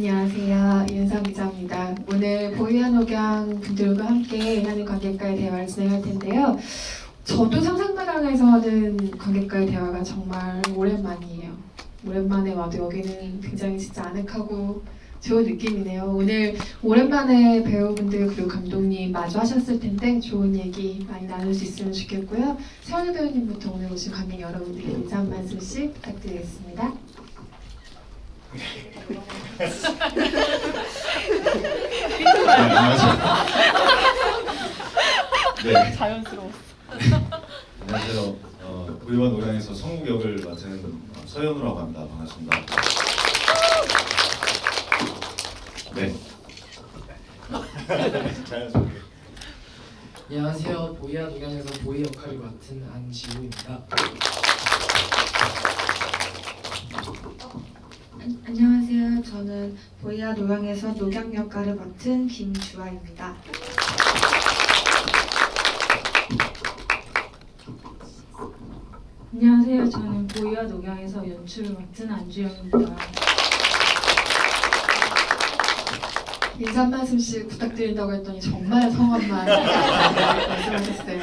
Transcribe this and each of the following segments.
안녕하세요. 윤성 기자입니다. 오늘 보이안 녹양 분들과 함께 하는 관객과의 대화를 진행할 텐데요. 저도 상상마당에서 하는 관객과의 대화가 정말 오랜만이에요. 오랜만에 와도 여기는 굉장히 진짜 아늑하고 좋은 느낌이네요. 오늘 오랜만에 배우분들 그리고 감독님 마주 하셨을 텐데 좋은 얘기 많이 나눌 수 있으면 좋겠고요. 세원우 배우님부터 오늘 오신 관객 여러분들께 인사 한 말씀씩 부탁드리겠습니다. 네, 안녕하세요. 네, 자연스러워. 안녕하세요. 보이와 노량에서 성우 역을 맡은 서현우라고 합니다. 반갑습니다. 네. 자연스럽게. 안녕하세요. 보이와 노량에서 보이 역할을 맡은 안지우입니다. 안녕하세요. 저는 보이와 노량에서 녹양 역할을 맡은 김주아입니다. 안녕하세요. 저는 보이와 녹양에서 연출을 맡은 안주영입니다. 인사 한 말씀씩 부탁드린다고 했더니 정말 성함만 말씀하셨어요.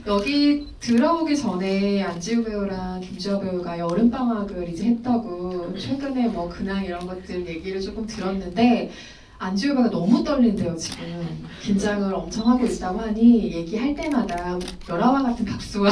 여기 들어오기 전에 안지우 배우랑 김주아 배우가 여름방학을 이제 했다고 최근에 뭐 근황 이런 것들 얘기를 조금 들었는데 안지우 배우가 너무 떨린대요 지금. 긴장을 엄청 하고 있다고 하니 얘기할 때마다 열화와 같은 박수와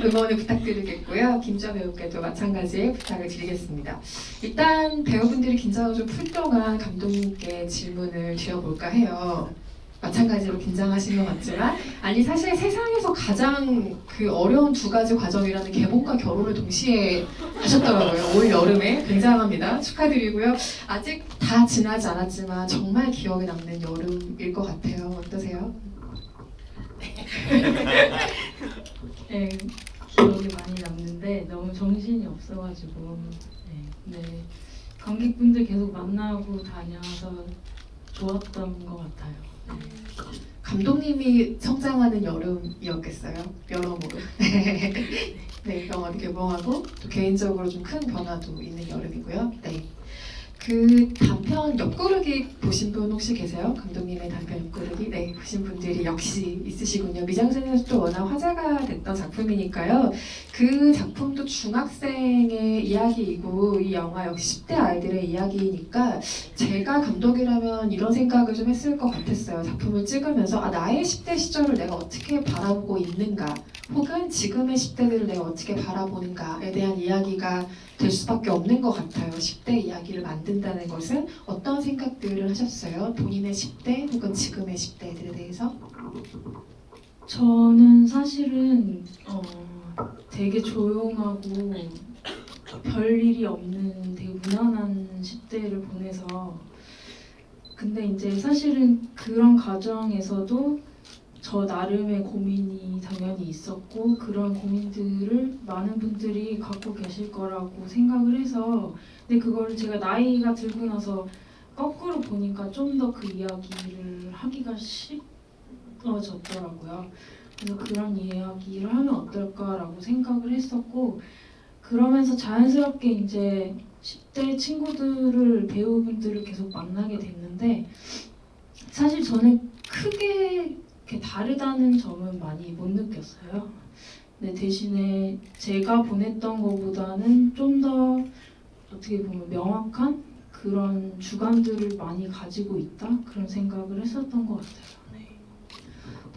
응원을 부탁드리겠고요. 김주아 배우께도 마찬가지의 부탁을 드리겠습니다. 일단 배우분들이 긴장을 좀 풀 동안 감독님께 질문을 드려볼까 해요. 마찬가지로 긴장하신 것 같지만 아니 사실 세상에서 가장 그 어려운 두 가지 과정이라는 개봉과 결혼을 동시에 하셨더라고요. 올 여름에 굉장합니다. 축하드리고요. 아직 다 지나지 않았지만 정말 기억에 남는 여름일 것 같아요. 어떠세요? 네, 기억이 많이 남는데 너무 정신이 없어가지고 네, 관객분들 계속 만나고 다녀서 좋았던 것 같아요. 감독님이 성장하는 여름이었겠어요. 여러모로. 네, 영화도 개봉하고 또 개인적으로 좀 큰 변화도 있는 여름이고요. 네. 그 단편 옆구르기 보신 분 혹시 계세요? 감독님의 단편 옆구르기? 네, 보신 분들이 역시 있으시군요. 미장센에서도 워낙 화제가 됐던 작품이니까요. 그 작품도 중학생의 이야기이고 이 영화 역시 10대 아이들의 이야기이니까 제가 감독이라면 이런 생각을 좀 했을 것 같았어요. 작품을 찍으면서 나의 10대 시절을 내가 어떻게 바라보고 있는가 혹은 지금의 10대들을 내가 어떻게 바라보는가에 대한 이야기가 될 수밖에 없는 것 같아요. 10대 이야기를 만든다는 것은 어떤 생각들을 하셨어요? 본인의 10대 혹은 지금의 10대들에 대해서? 저는 사실은 되게 조용하고 별일이 없는 되게 무난한 10대를 보내서 근데 이제 사실은 그런 과정에서도 저 나름의 고민이 당연히 있었고 그런 고민들을 많은 분들이 갖고 계실 거라고 생각을 해서 근데 그거를 제가 나이가 들고 나서 거꾸로 보니까 좀 더 그 이야기를 하기가 쉬워졌더라고요. 그래서 그런 이야기를 하면 어떨까라고 생각을 했었고 그러면서 자연스럽게 이제 10대 친구들을 배우분들을 계속 만나게 됐는데 사실 저는 크게 이렇게 다르다는 점은 많이 못 느꼈어요. 근데 대신에 제가 보냈던 것보다는 좀 더 어떻게 보면 명확한 그런 주관들을 많이 가지고 있다 그런 생각을 했었던 것 같아요.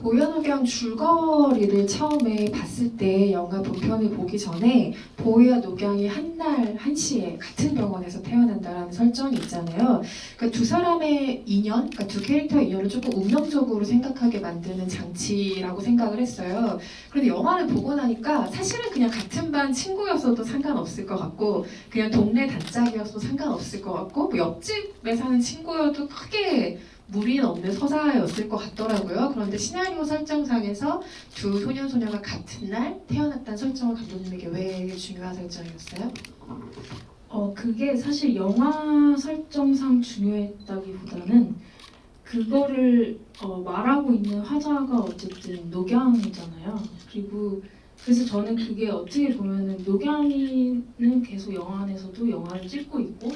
보이와 줄거리를 처음에 봤을 때 영화 본편을 보기 전에 보이와 녹양이 한날 한시에 같은 병원에서 태어난다라는 설정이 있잖아요. 그러니까 두 사람의 인연, 그러니까 두 캐릭터의 인연을 조금 운명적으로 생각하게 만드는 장치라고 생각을 했어요. 그런데 영화를 보고 나니까 사실은 그냥 같은 반 친구였어도 상관없을 것 같고 그냥 동네 단짝이었어도 상관없을 것 같고 뭐 옆집에 사는 친구여도 크게 무리는 없는 서사였을 것 같더라고요. 그런데 시나리오 설정상에서 두 소년 소녀가 같은 날 태어났다는 설정은 감독님에게 왜 중요한 설정이었어요? 그게 사실 영화 설정상 중요했다기보다는 그거를 말하고 있는 화자가 어쨌든 녹양이잖아요. 그리고 그래서 저는 그게 어떻게 보면은 녹양이는 계속 영화 안에서도 영화를 찍고 있고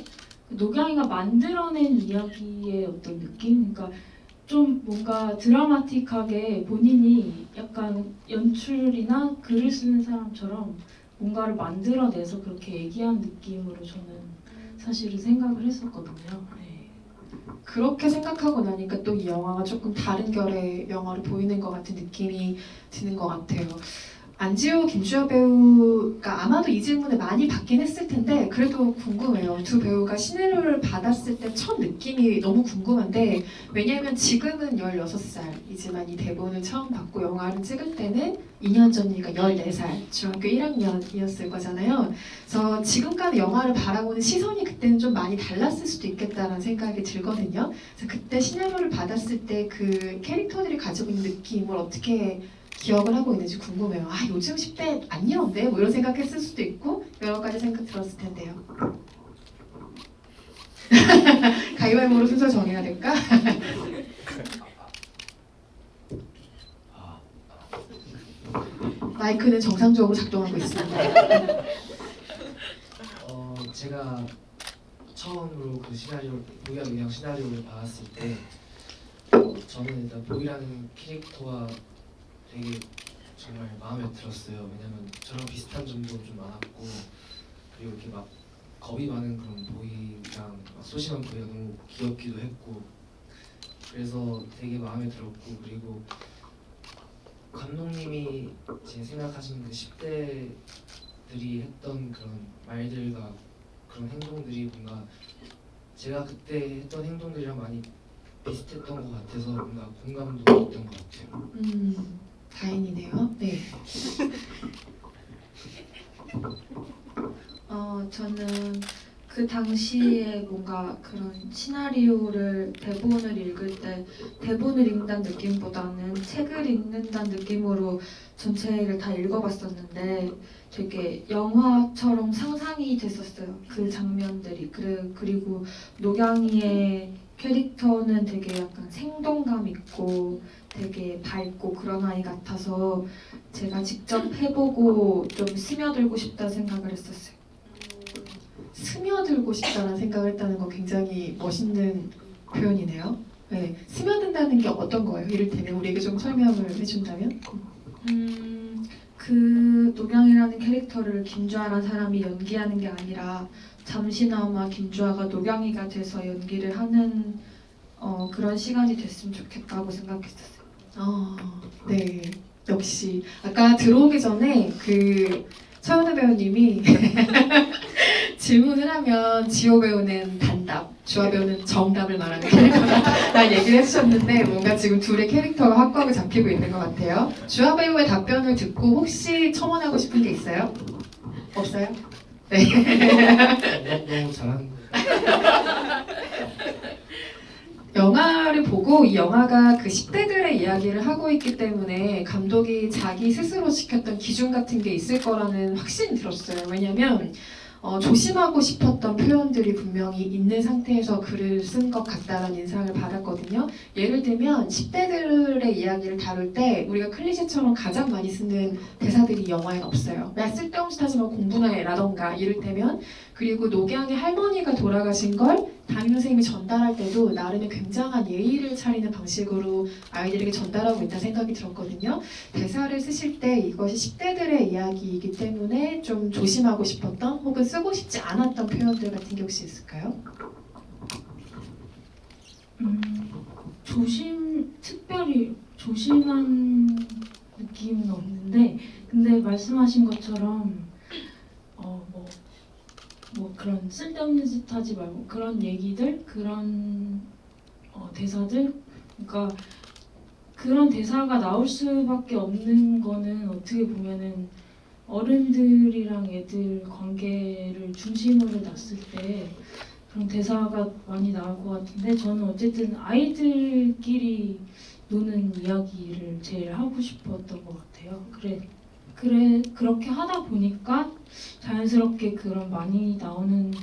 녹양이가 만들어낸 이야기의 어떤 느낌? 그러니까 좀 뭔가 드라마틱하게 본인이 약간 연출이나 글을 쓰는 사람처럼 뭔가를 만들어내서 그렇게 얘기한 느낌으로 저는 사실은 생각을 했었거든요. 네. 그렇게 생각하고 나니까 또 이 영화가 조금 다른 결의 영화로 보이는 것 같은 느낌이 드는 것 같아요. 안지호, 김주아 배우가 아마도 이 질문을 많이 받긴 했을 텐데 그래도 궁금해요. 두 배우가 시나리오를 받았을 때 첫 느낌이 너무 궁금한데 왜냐하면 지금은 16살이지만 이 대본을 처음 받고 영화를 찍을 때는 2년 전이니까 14살, 중학교 1학년이었을 거잖아요. 그래서 지금까지 영화를 바라보는 시선이 그때는 좀 많이 달랐을 수도 있겠다라는 생각이 들거든요. 그래서 그때 시나리오를 받았을 때 그 캐릭터들이 가지고 있는 느낌을 어떻게 기억을 하고 있는지 궁금해요. 아, 요즘 10대 안 이런데? 뭐 이런 생각했을 수도 있고 여러 가지 생각 들었을 텐데요. 가위바위보로 순서 정해야 될까? 마이크는 정상적으로 작동하고 있습니다. 제가 처음으로 그 시나리오 보이와 녹양 시나리오를 받았을 때 저는 일단 보이라는 캐릭터가 되게 정말 마음에 들었어요. 왜냐면 저랑 비슷한 점도 좀 많았고 그리고 이렇게 막 겁이 많은 그런 보이랑 막 소심한 보이가 너무 귀엽기도 했고 그래서 되게 마음에 들었고 그리고 감독님이 제 생각하시는 그 10대들이 했던 그런 말들과 그런 행동들이 뭔가 제가 그때 했던 행동들이랑 많이 비슷했던 것 같아서 뭔가 공감도 있던 것 같아요. 다행이네요. 네. 저는 그 당시에 뭔가 그런 시나리오를 대본을 읽을 때 대본을 읽는다는 느낌보다는 책을 읽는다는 느낌으로 전체를 다 읽어봤었는데 되게 영화처럼 상상이 됐었어요. 그 장면들이. 그리고 녹양이의 캐릭터는 되게 약간 생동감 있고 되게 밝고 그런 아이 같아서 제가 직접 해보고 좀 스며들고 싶다 생각을 했었어요. 스며들고 싶다는 생각을 했다는 거 굉장히 멋있는 표현이네요. 네, 스며든다는 게 어떤 거예요? 이를테면 우리에게 좀 설명을 해준다면? 그 녹양이라는 캐릭터를 김주아라는 사람이 연기하는 게 아니라 잠시나마 김주아가 녹양이가 돼서 연기를 하는 그런 시간이 됐으면 좋겠다고 생각했었어요. 네. 역시 아까 들어오기 전에 그 서연우 배우님이 질문을 하면 지호 배우는 단답, 주아 배우는 정답을 말하는 캐릭터다 얘기를 해주셨는데 뭔가 지금 둘의 캐릭터가 확고하게 잡히고 있는 것 같아요. 주아 배우의 답변을 듣고 혹시 첨언하고 싶은 게 있어요? 없어요? 네. 너무 잘하는 거예요. 영화를 보고 이 영화가 그 10대들의 이야기를 하고 있기 때문에 감독이 자기 스스로 지켰던 기준 같은 게 있을 거라는 확신이 들었어요. 왜냐면 조심하고 싶었던 표현들이 분명히 있는 상태에서 글을 쓴 것 같다는 인상을 받았거든요. 예를 들면 10대들의 이야기를 다룰 때 우리가 클리셰처럼 가장 많이 쓰는 대사들이 영화에는 없어요. 야 쓸데없이 하지만 공부나 해라던가 이를테면 그리고 녹양의 할머니가 돌아가신 걸 담임 선생님이 전달할 때도 나름의 굉장한 예의를 차리는 방식으로 아이들에게 전달하고 있다는 생각이 들었거든요. 대사를 쓰실 때 이것이 10대들의 이야기이기 때문에 좀 조심하고 싶었던 혹은 쓰고 싶지 않았던 표현들 같은 게 혹시 있을까요? 특별히 조심한 느낌은 없는데 근데 말씀하신 것처럼 뭐 그런 쓸데없는 짓 하지 말고 그런 얘기들 그런 대사들 그러니까 그런 대사가 나올 수밖에 없는 거는 어떻게 보면은 어른들이랑 애들 관계를 중심으로 놨을 때 그런 대사가 많이 나올 것 같은데 저는 어쨌든 아이들끼리 노는 이야기를 제일 하고 싶었던 것 같아요. 그렇게 하다 보니까 자연스럽게 그런 많이 나오는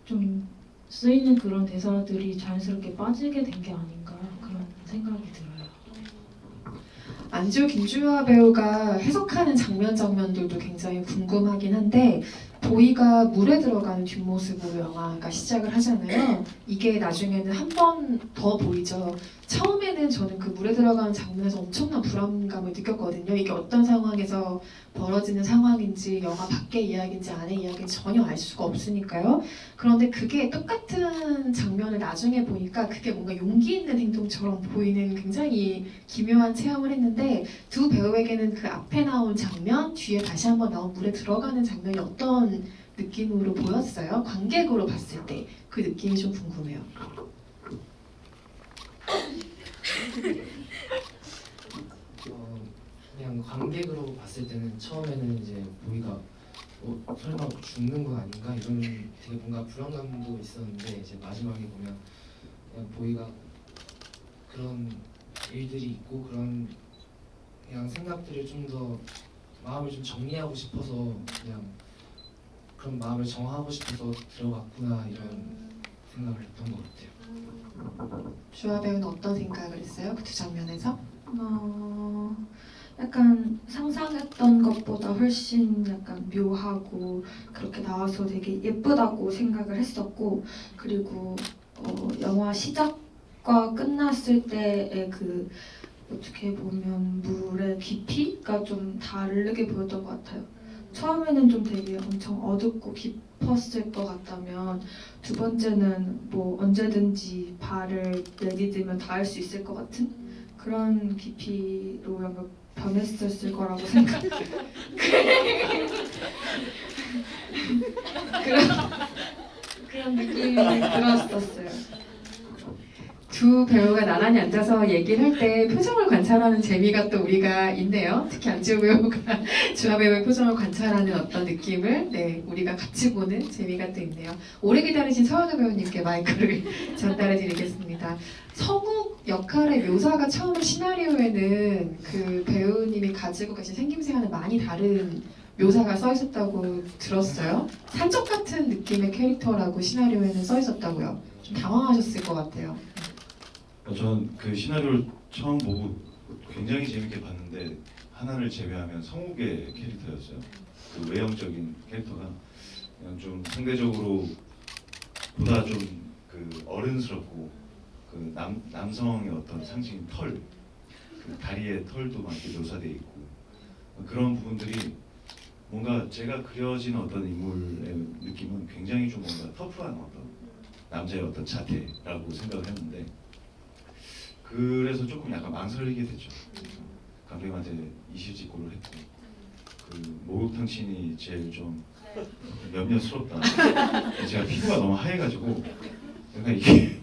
좀 쓰이는 그런 대사들이 자연스럽게 빠지게 된 게 아닌가 그런 생각이 들어요. 안지호 김주아 배우가 해석하는 장면들도 굉장히 궁금하긴 한데 보이가 물에 들어가는 뒷모습으로 영화가 시작을 하잖아요. 이게 나중에는 한 번 더 보이죠. 처음에는 저는 그 물에 들어가는 장면에서 엄청난 불안감을 느꼈거든요. 이게 어떤 상황에서 벌어지는 상황인지 영화 밖의 이야기인지 안의 이야기인지 전혀 알 수가 없으니까요. 그런데 그게 똑같은 장면을 나중에 보니까 그게 뭔가 용기 있는 행동처럼 보이는 굉장히 기묘한 체험을 했는데 두 배우에게는 그 앞에 나온 장면, 뒤에 다시 한번 나온 물에 들어가는 장면이 어떤 느낌으로 보였어요? 관객으로 봤을 때 그 느낌이 좀 궁금해요. 그냥 관객으로 봤을 때는 처음에는 이제 보이가 설마 죽는 건 아닌가 이런 되게 뭔가 불안감도 있었는데 이제 마지막에 보면 그냥 보이가 그런 일들이 있고 그런 그냥 생각들을 좀 더 마음을 좀 정리하고 싶어서 그냥 그런 마음을 정하고 싶어서 들어갔구나 이런 생각을 했던 것 같아요. 주아 배우는 어떤 생각을 했어요? 그 두 장면에서? 약간 상상했던 것보다 훨씬 약간 묘하고 그렇게 나와서 되게 예쁘다고 생각을 했었고 그리고 영화 시작과 끝났을 때의 그 어떻게 보면 물의 깊이가 좀 다르게 보였던 것 같아요. 처음에는 좀 되게 엄청 어둡고 깊었을 것 같다면 두 번째는 뭐 언제든지 발을 내디디면 닿을 수 있을 것 같은 그런 깊이로 약간 변했었을 거라고 생각. 그런 느낌이 들었었어요. 두 배우가 나란히 앉아서 얘기를 할 때 표정을 관찰하는 재미가 또 우리가 있네요. 특히 안지우 배우가 주아 배우의 표정을 관찰하는 어떤 느낌을 우리가 같이 보는 재미가 또 있네요. 오래 기다리신 서현우 배우님께 마이크를 전달해 드리겠습니다. 성욱 역할의 묘사가 처음에 시나리오에는 그 배우님이 가지고 계신 생김새와는 많이 다른 묘사가 써 있었다고 들었어요. 산적 같은 느낌의 캐릭터라고 시나리오에는 써 있었다고요. 좀 당황하셨을 것 같아요. 저는 그 시나리오를 처음 보고 굉장히 재밌게 봤는데 하나를 제외하면 성욱의 캐릭터였어요. 그 외형적인 캐릭터가 그냥 좀 상대적으로 보다 좀 그 어른스럽고 그 남성의 어떤 상징인 털, 그 다리의 털도 막 이렇게 묘사돼 있고 그런 부분들이 뭔가 제가 그려진 어떤 인물의 느낌은 굉장히 좀 뭔가 터프한 어떤 남자의 어떤 자태라고 생각을 했는데 그래서 조금 약간 망설이게 됐죠. 감독님한테 이실직고를 했고 그 목욕탕신이 제일 좀 염려스럽다. 제가 피부가 너무 하얘가지고 그러니까 이게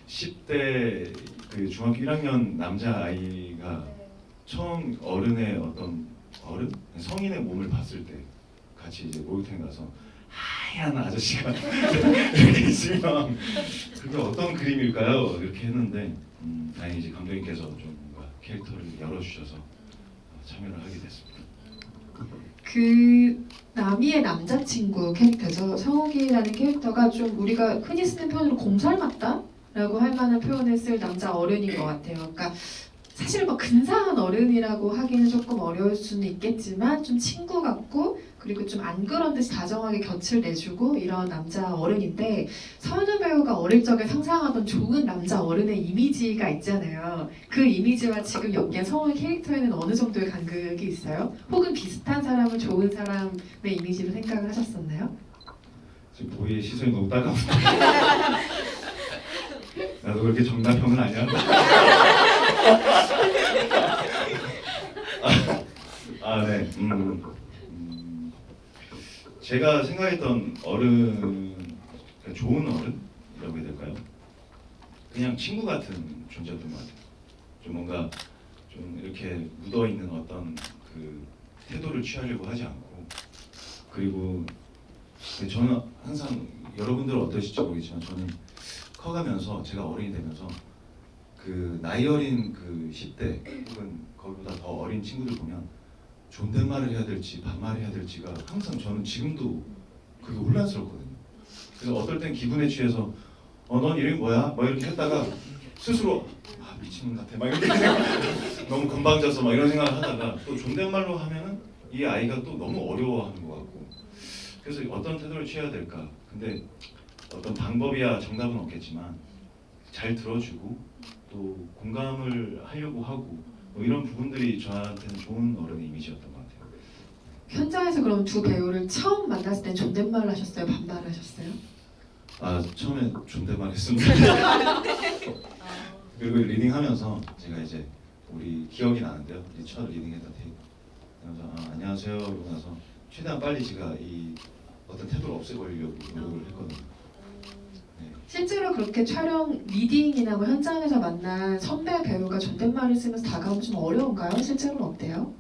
10대 그 중학교 1학년 남자 아이가 처음 어른의 어떤 어른? 성인의 몸을 봤을 때 같이 이제 목욕탕에 가서 하얀 아저씨가 이렇게 있으면 그게 어떤 그림일까요? 이렇게 했는데 다행히 이제 감독님께서 좀 뭔가 캐릭터를 열어주셔서 참여를 하게 됐습니다. 그 나미의 남자친구 캐릭터죠. 성욱이라는 캐릭터가 좀 우리가 흔히 쓰는 표현으로 곰살맞다라고 할 만한 표현을 쓸 남자 어른인 것 같아요. 그러니까 사실 뭐 근사한 어른이라고 하기는 조금 어려울 수는 있겠지만 좀 친구 같고 그리고 좀 안 그런 듯이 다정하게 곁을 내주고 이런 남자 어른인데 서현우 배우가 어릴 적에 상상하던 좋은 남자 어른의 이미지가 있잖아요. 그 이미지와 지금 연기한 성우의 캐릭터에는 어느 정도의 간극이 있어요? 혹은 비슷한 사람을 좋은 사람의 이미지로 생각을 하셨었나요? 지금 보이의 시선이 너무 따가운데 나도 그렇게 정답형은 아니야. 네. 제가 생각했던 어른, 그러니까 좋은 어른이라고 해야 될까요? 그냥 친구 같은 존재였던 것 같아요. 좀 뭔가 좀 이렇게 묻어 있는 어떤 그 태도를 취하려고 하지 않고 그리고 저는 항상 여러분들은 어떠실지 모르겠지만 저는 커가면서 제가 어른이 되면서 그 나이 어린 그 10대 혹은 거기보다 더 어린 친구들 보면 존댓말을 해야 될지 반말을 해야 될지가 항상 저는 지금도 그게 혼란스럽거든요. 그래서 어떨 땐 기분에 취해서 넌 이름이 뭐야? 뭐 이렇게 했다가 스스로 미친놈 같아 막 이렇게 생각 너무 건방져서 막 이런 생각을 하다가 또 존댓말로 하면은 이 아이가 또 너무 어려워하는 것 같고 그래서 어떤 태도를 취해야 될까? 근데 어떤 방법이야 정답은 없겠지만 잘 들어주고 또 공감을 하려고 하고 뭐 이런 부분들이 저한테는 좋은 어른의 이미지였던 것 같아요. 현장에서 그럼 두 배우를 처음 만났을 때 존댓말을 하셨어요? 반말을 하셨어요? 아 처음에 존댓말 했습니다. 그리고 리딩하면서 제가 이제 우리 기억이 나는데요. 이제 첫 리딩했던 테이프. 그래서 안녕하세요 이러고 나서 최대한 빨리 제가 이 어떤 태도를 없애버리려고 노력을 했거든요. 네. 실제로 그렇게 촬영 리딩이나 뭐 현장에서 만난 선배 배우가 존댓말을 쓰면서 다가오면 좀 어려운가요? 실제로는 어때요?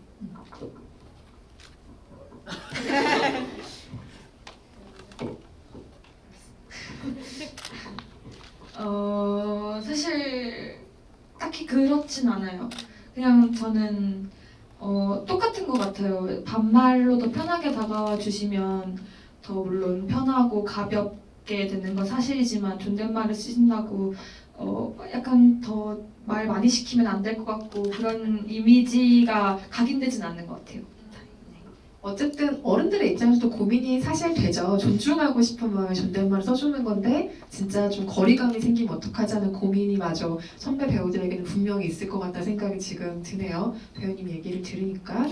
사실 딱히 그렇진 않아요. 그냥 저는 똑같은 것 같아요. 반말로도 편하게 다가와 주시면 더 물론 편하고 가볍게 되는 건 사실이지만 존댓말을 쓰신다고 약간 더 말 많이 시키면 안 될 것 같고 그런 이미지가 각인되진 않는 것 같아요. 어쨌든 어른들의 입장에서도 고민이 사실 되죠. 존중하고 싶은 마음에 존댓말을 써주는 건데 진짜 좀 거리감이 생기면 어떡하지 하는 고민이 마저 선배 배우들에게는 분명히 있을 것 같다 생각이 지금 드네요. 배우님 얘기를 들으니까.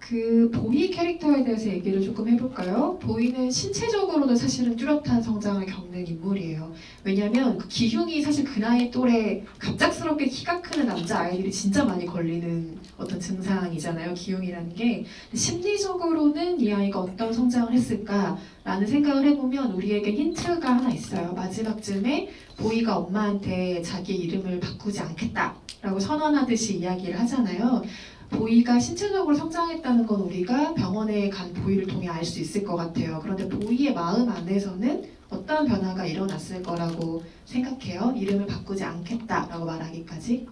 그 보이 캐릭터에 대해서 얘기를 조금 해볼까요? 보이는 신체적으로도 사실은 뚜렷한 성장을 겪는 인물이에요. 왜냐하면 그 기흉이 사실 그 나이 또래 갑작스럽게 키가 크는 남자 아이들이 진짜 많이 걸리는 어떤 증상이잖아요. 기흉이라는 게. 심리적으로는 이 아이가 어떤 성장을 했을까라는 생각을 해보면 우리에게 힌트가 하나 있어요. 마지막쯤에 보이가 엄마한테 자기 이름을 바꾸지 않겠다라고 선언하듯이 이야기를 하잖아요. 보이가 신체적으로 성장했다는 건 우리가 병원에 간 보이를 통해 알 수 있을 것 같아요. 그런데 보이의 마음 안에서는 어떤 변화가 일어났을 거라고 생각해요? 이름을 바꾸지 않겠다라고 말하기까지?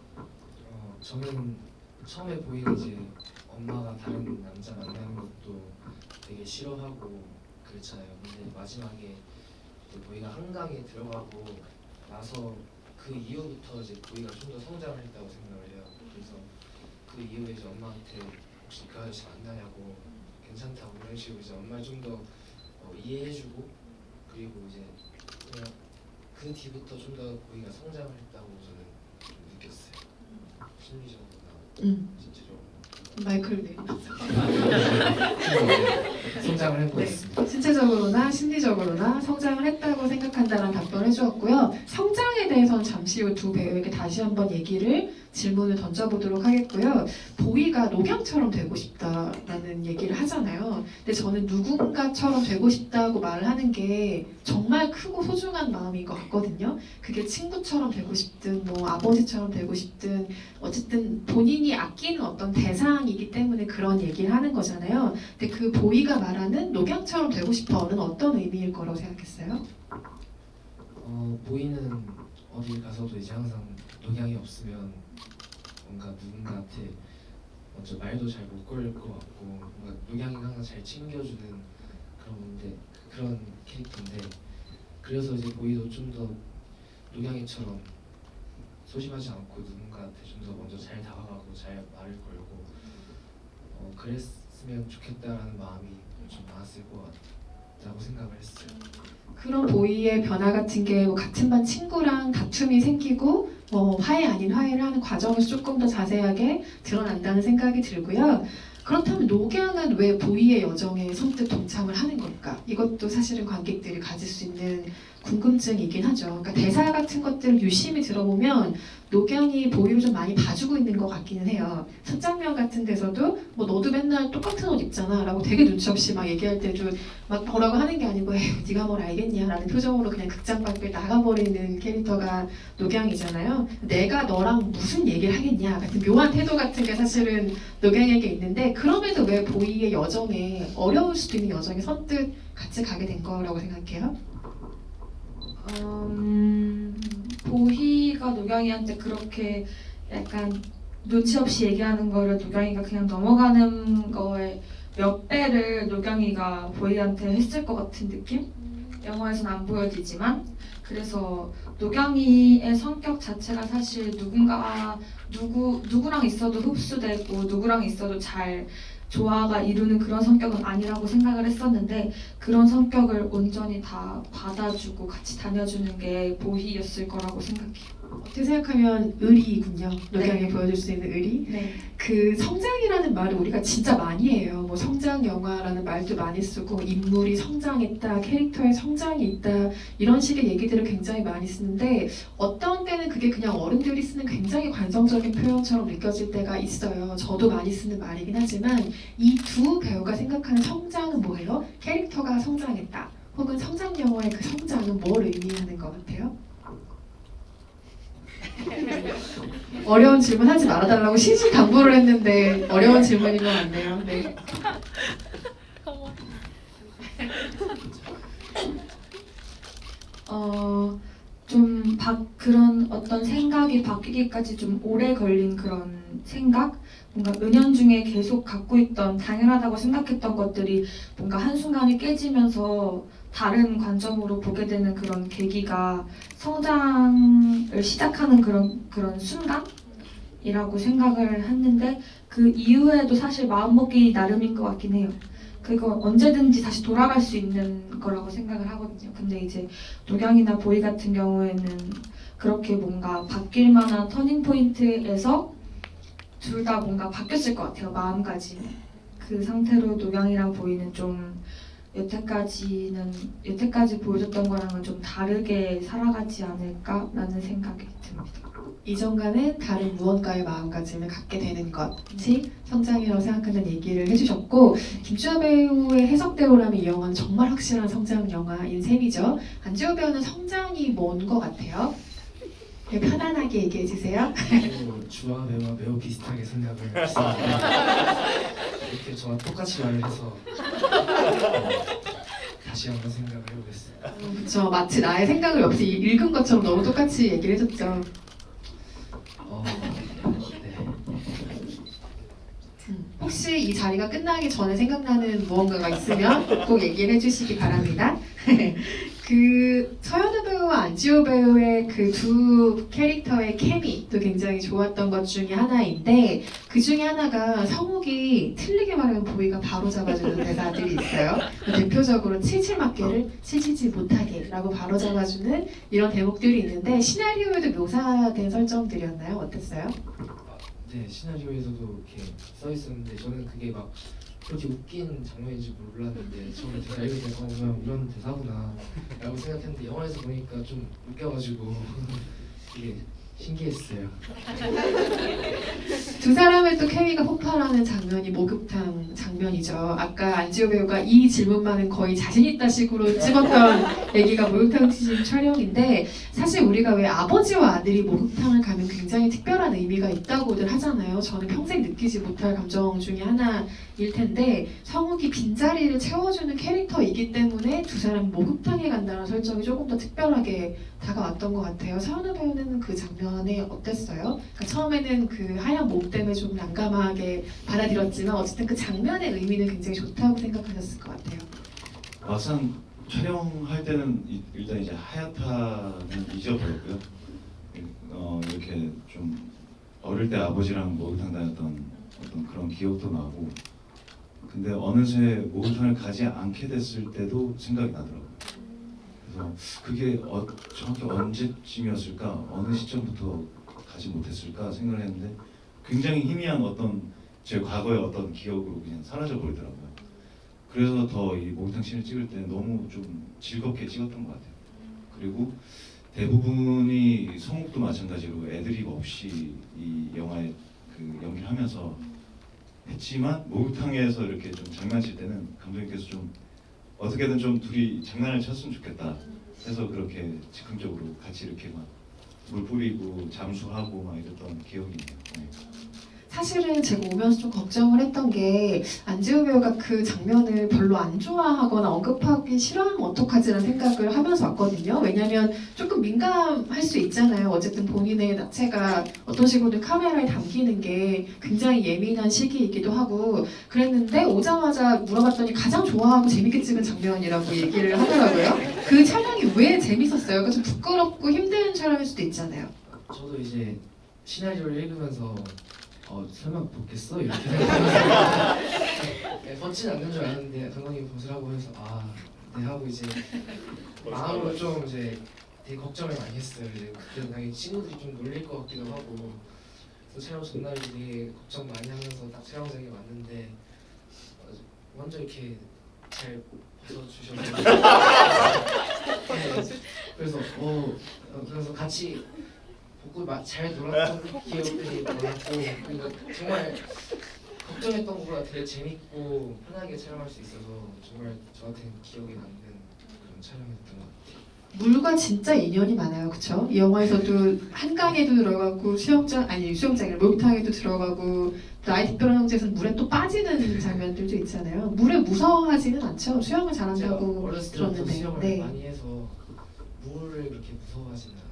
저는 처음에 보이가 이제 엄마가 다른 남자 만나는 것도 되게 싫어하고 그렇잖아요. 근데 마지막에 이제 보이가 한강에 들어가고 나서 그 이후부터 이제 보이가 좀 더 성장을 했다고 생각을 해요. 그래서 그 이후에 이제 엄마한테 혹시 그 아저씨 만나냐고 괜찮다고 이런 식으로 이제 엄마를 좀 더 이해해주고 그리고 이제 그냥 그 뒤부터 좀 더 보이가 성장을 했다고 저는 좀 느꼈어요. 심리적으로나 신체적으로 마이크를 내. 성장을 해보고 네, 있습니다. 신체적으로나 심리적으로나 성장을 했다고 생각한다는 답변을 해주었고요. 성장에 대해서는 잠시 후 두 배우에게 다시 한번 질문을 던져보도록 하겠고요. 보이가 녹양처럼 되고 싶다라는 얘기를 하잖아요. 근데 저는 누군가처럼 되고 싶다고 말을 하는 게 정말 크고 소중한 마음인 것 같거든요. 그게 친구처럼 되고 싶든 뭐 아버지처럼 되고 싶든 어쨌든 본인이 아끼는 어떤 대상이기 때문에 그런 얘기를 하는 거잖아요. 근데 그 보이가 말하는 녹양처럼 되고 싶어는 어떤 의미일 거라고 생각했어요? 보이는 어딜 가서도 이제 항상 녹양이 없으면 뭔가 누군가한테 먼저 말도 잘 못 걸 것 같고 뭔가 녹양이 항상 잘 챙겨주는 그런 캐릭터인데 그래서 이제 보이도 좀 더 녹양이처럼 소심하지 않고 누군가한테 좀 더 먼저 잘 다가가고 잘 말을 걸고 그랬으면 좋겠다라는 마음이 좀 많았을 것 같다고 생각을 했어요. 그런 보이의 변화 같은 게뭐 같은 반 친구랑 다툼이 생기고 뭐 화해 아닌 화해를 하는 과정에서 조금 더 자세하게 드러난다는 생각이 들고요. 그렇다면 녹양은 왜 보이의 여정에 선뜻 동참을 하는 걸까? 이것도 사실은 관객들이 가질 수 있는 궁금증이긴 하죠. 그러니까 대사 같은 것들을 유심히 들어보면 녹양이 보이를 좀 많이 봐주고 있는 것 같기는 해요. 첫 장면 같은 데서도 뭐 너도 맨날 똑같은 옷 입잖아 라고 되게 눈치 없이 막 얘기할 때도 막 뭐라고 하는 게 아니고 에휴 네가 뭘 알겠냐 라는 표정으로 그냥 극장 밖을 나가버리는 캐릭터가 녹양이잖아요. 내가 너랑 무슨 얘기를 하겠냐 같은 묘한 태도 같은 게 사실은 녹양에게 있는데 그럼에도 왜 보이의 여정에 어려울 수도 있는 여정에 선뜻 같이 가게 된 거라고 생각해요? 보희가 노경이한테 그렇게 약간 눈치 없이 얘기하는 거를 노경이가 그냥 넘어가는 거에 몇 배를 노경이가 보희한테 했을 것 같은 느낌? 영화에서는 안 보여지지만 그래서 노경이의 성격 자체가 사실 누구랑 있어도 흡수되고 누구랑 있어도 잘 조화가 이루는 그런 성격은 아니라고 생각을 했었는데 그런 성격을 온전히 다 받아주고 같이 다녀주는 게 보희였을 거라고 생각해요. 어떻게 생각하면 의리군요. 노경이 네. 보여줄 수 있는 의리. 네. 그 성장이라는 말을 우리가 진짜 많이 해요. 뭐 성장 영화라는 말도 많이 쓰고 인물이 성장했다, 캐릭터의 성장이 있다 이런 식의 얘기들을 굉장히 많이 쓰는데 어떤 때는 그게 그냥 어른들이 쓰는 굉장히 관성적인 표현처럼 느껴질 때가 있어요. 저도 많이 쓰는 말이긴 하지만 이 두 배우가 생각하는 성장은 뭐예요? 캐릭터가 성장했다. 혹은 성장 영화의 그 성장은 뭘 의미하는 것 같아요? 어려운 질문 하지 말아달라고 신신당부를 했는데 어려운 질문인 것 같네요. 네. 그런 어떤 생각이 바뀌기까지 좀 오래 걸린 그런 생각? 뭔가 은연중에 계속 갖고 있던 당연하다고 생각했던 것들이 뭔가 한순간에 깨지면서 다른 관점으로 보게 되는 그런 계기가 성장을 시작하는 그런 순간이라고 생각을 했는데 그 이후에도 사실 마음먹기 나름인 것 같긴 해요. 그건 언제든지 다시 돌아갈 수 있는 거라고 생각을 하거든요. 근데 이제 노경이나 보이 같은 경우에는 그렇게 뭔가 바뀔 만한 터닝 포인트에서 둘 다 뭔가 바뀌었을 것 같아요. 마음가짐. 그 상태로 노경이랑 보이는 좀 여태까지 보여줬던 거랑은 좀 다르게 살아가지 않을까라는 생각이 듭니다. 이전과는 다른 무언가의 마음가짐을 갖게 되는 것이 성장이라고 생각한다는 얘기를 해주셨고 김주아 배우의 해석대로라면 이 영화는 정말 확실한 성장 영화인 셈이죠. 안지호 배우는 성장이 뭔 것 같아요? 네, 편안하게 얘기해 주세요. 주아 배우와 매우 비슷하게 생각을 했습니다. 이렇게 저와 똑같이 말을 해서 다시 한번 생각을 해보겠습니다. 그렇죠. 마치 나의 생각을 옆에서 읽은 것처럼 너무 똑같이 얘기를 해줬죠. 네. 혹시 이 자리가 끝나기 전에 생각나는 무언가가 있으면 꼭 얘기를 해주시기 바랍니다. 그 서현우 배우와 안지호 배우의 그 두 캐릭터의 케미도 굉장히 좋았던 것 중에 하나인데 그 중에 하나가 성욱이 틀리게 말하면 보이가 바로 잡아주는 대사들이 있어요. 대표적으로 칠칠맞게를 칠칠지 못하게 라고 바로 잡아주는 이런 대목들이 있는데 시나리오에도 묘사된 설정들이었나요? 어땠어요? 네, 시나리오에서도 이렇게 써 있었는데 저는 그게 막 그렇게 웃긴 장면인지 몰랐는데 처음에 대사 읽을 때 그냥 이런 대사구나 라고 생각했는데 영화에서 보니까 좀 웃겨가지고 되게 신기했어요. 두 사람의 또 케미가 폭발하는 장면이 목욕탕 장면이죠. 아까 안지호 배우가 이 질문만은 거의 자신 있다 식으로 찍었던 얘기가 목욕탕 시즌 촬영인데 사실 우리가 왜 아버지와 아들이 목욕탕을 가면 굉장히 특별한 의미가 있다고들 하잖아요. 저는 평생 느끼지 못할 감정 중에 하나일 텐데 성욱이 빈자리를 채워주는 캐릭터이기 때문에 두 사람이 목욕탕에 간다는 설정이 조금 더 특별하게 다가왔던 것 같아요. 서현우 배우는 그 장면에 어땠어요? 그러니까 처음에는 그 하얀 몸 때문에 좀 난감하게 받아들였지만 어쨌든 그 장면의 의미는 굉장히 좋다고 생각하셨을 것 같아요. 막상 촬영할 때는 일단 이제 하야타는 잊어버렸고요. 이렇게 좀 어릴 때 아버지랑 목욕탕 다녔던 어떤 그런 기억도 나고 근데 어느새 목욕탕을 가지 않게 됐을 때도 생각이 나더라고요. 그래서 그게 정확히 언제쯤이었을까? 어느 시점부터 가지 못했을까 생각을 했는데 굉장히 희미한 어떤 제 과거의 어떤 기억으로 그냥 사라져 버리더라고요. 그래서 더 이 목욕탕 씬을 찍을 때 너무 좀 즐겁게 찍었던 것 같아요. 그리고 대부분이 성욱도 마찬가지로 애드립 없이 이 영화에 그 연기를 하면서 했지만 목욕탕에서 이렇게 좀 장난칠 때는 감독님께서 좀 어떻게든 좀 둘이 장난을 쳤으면 좋겠다 해서 그렇게 즉흥적으로 같이 이렇게 막 물 뿌리고 잠수하고 막 이랬던 기억이 있네요. 네. 사실은 제가 오면서 좀 걱정을 했던 게 안지호 배우가 그 장면을 별로 안 좋아하거나 언급하기 싫어하면 어떡하지라는 생각을 하면서 왔거든요. 왜냐하면 조금 민감할 수 있잖아요. 어쨌든 본인의 나체가 어떤 식으로든 카메라에 담기는 게 굉장히 예민한 시기이기도 하고 그랬는데 오자마자 물어봤더니 가장 좋아하고 재밌게 찍은 장면이라고 얘기를 하더라고요. 그 촬영이 왜 재밌었어요? 그러니까 좀 부끄럽고 힘든 촬영일 수도 있잖아요. 저도 이제 시나리오를 읽으면서 설마 붙겠어? 이렇게 생각하면서 네, 붙진 않는 줄 알았는데 감독님이 보시라고 해서 네 하고 이제 마음으로 좀 이제 되게 걱정을 많이 했어요. 이제 그때 당연히 친구들이 좀 놀릴 것 같기도 하고 그래서 촬영 전날 되게 걱정 많이 하면서 딱 촬영장에 왔는데 먼저 이렇게 잘 벗어주셔서 네, 그래서 같이 보고 잘 놀았던 기억들이 많았고 그리고 정말 걱정했던 것보다 되게 재밌고 편하게 촬영할 수 있어서 정말 저한테는 기억에 남는 그런 촬영이었던 것 같아요. 물과 진짜 인연이 많아요, 그렇죠? 이 영화에서도 한강에도 들어가고 수영장에 목욕탕에도 들어가고 또 아이 특별한 형제에서는 물에 또 빠지는 장면들도 있잖아요. 물에 무서워하지는 않죠. 수영을 제가 잘한다고 어렸을 때부터 들었는데. 수영을 네. 많이 해서 물을 그렇게 무서워하지는 않아요.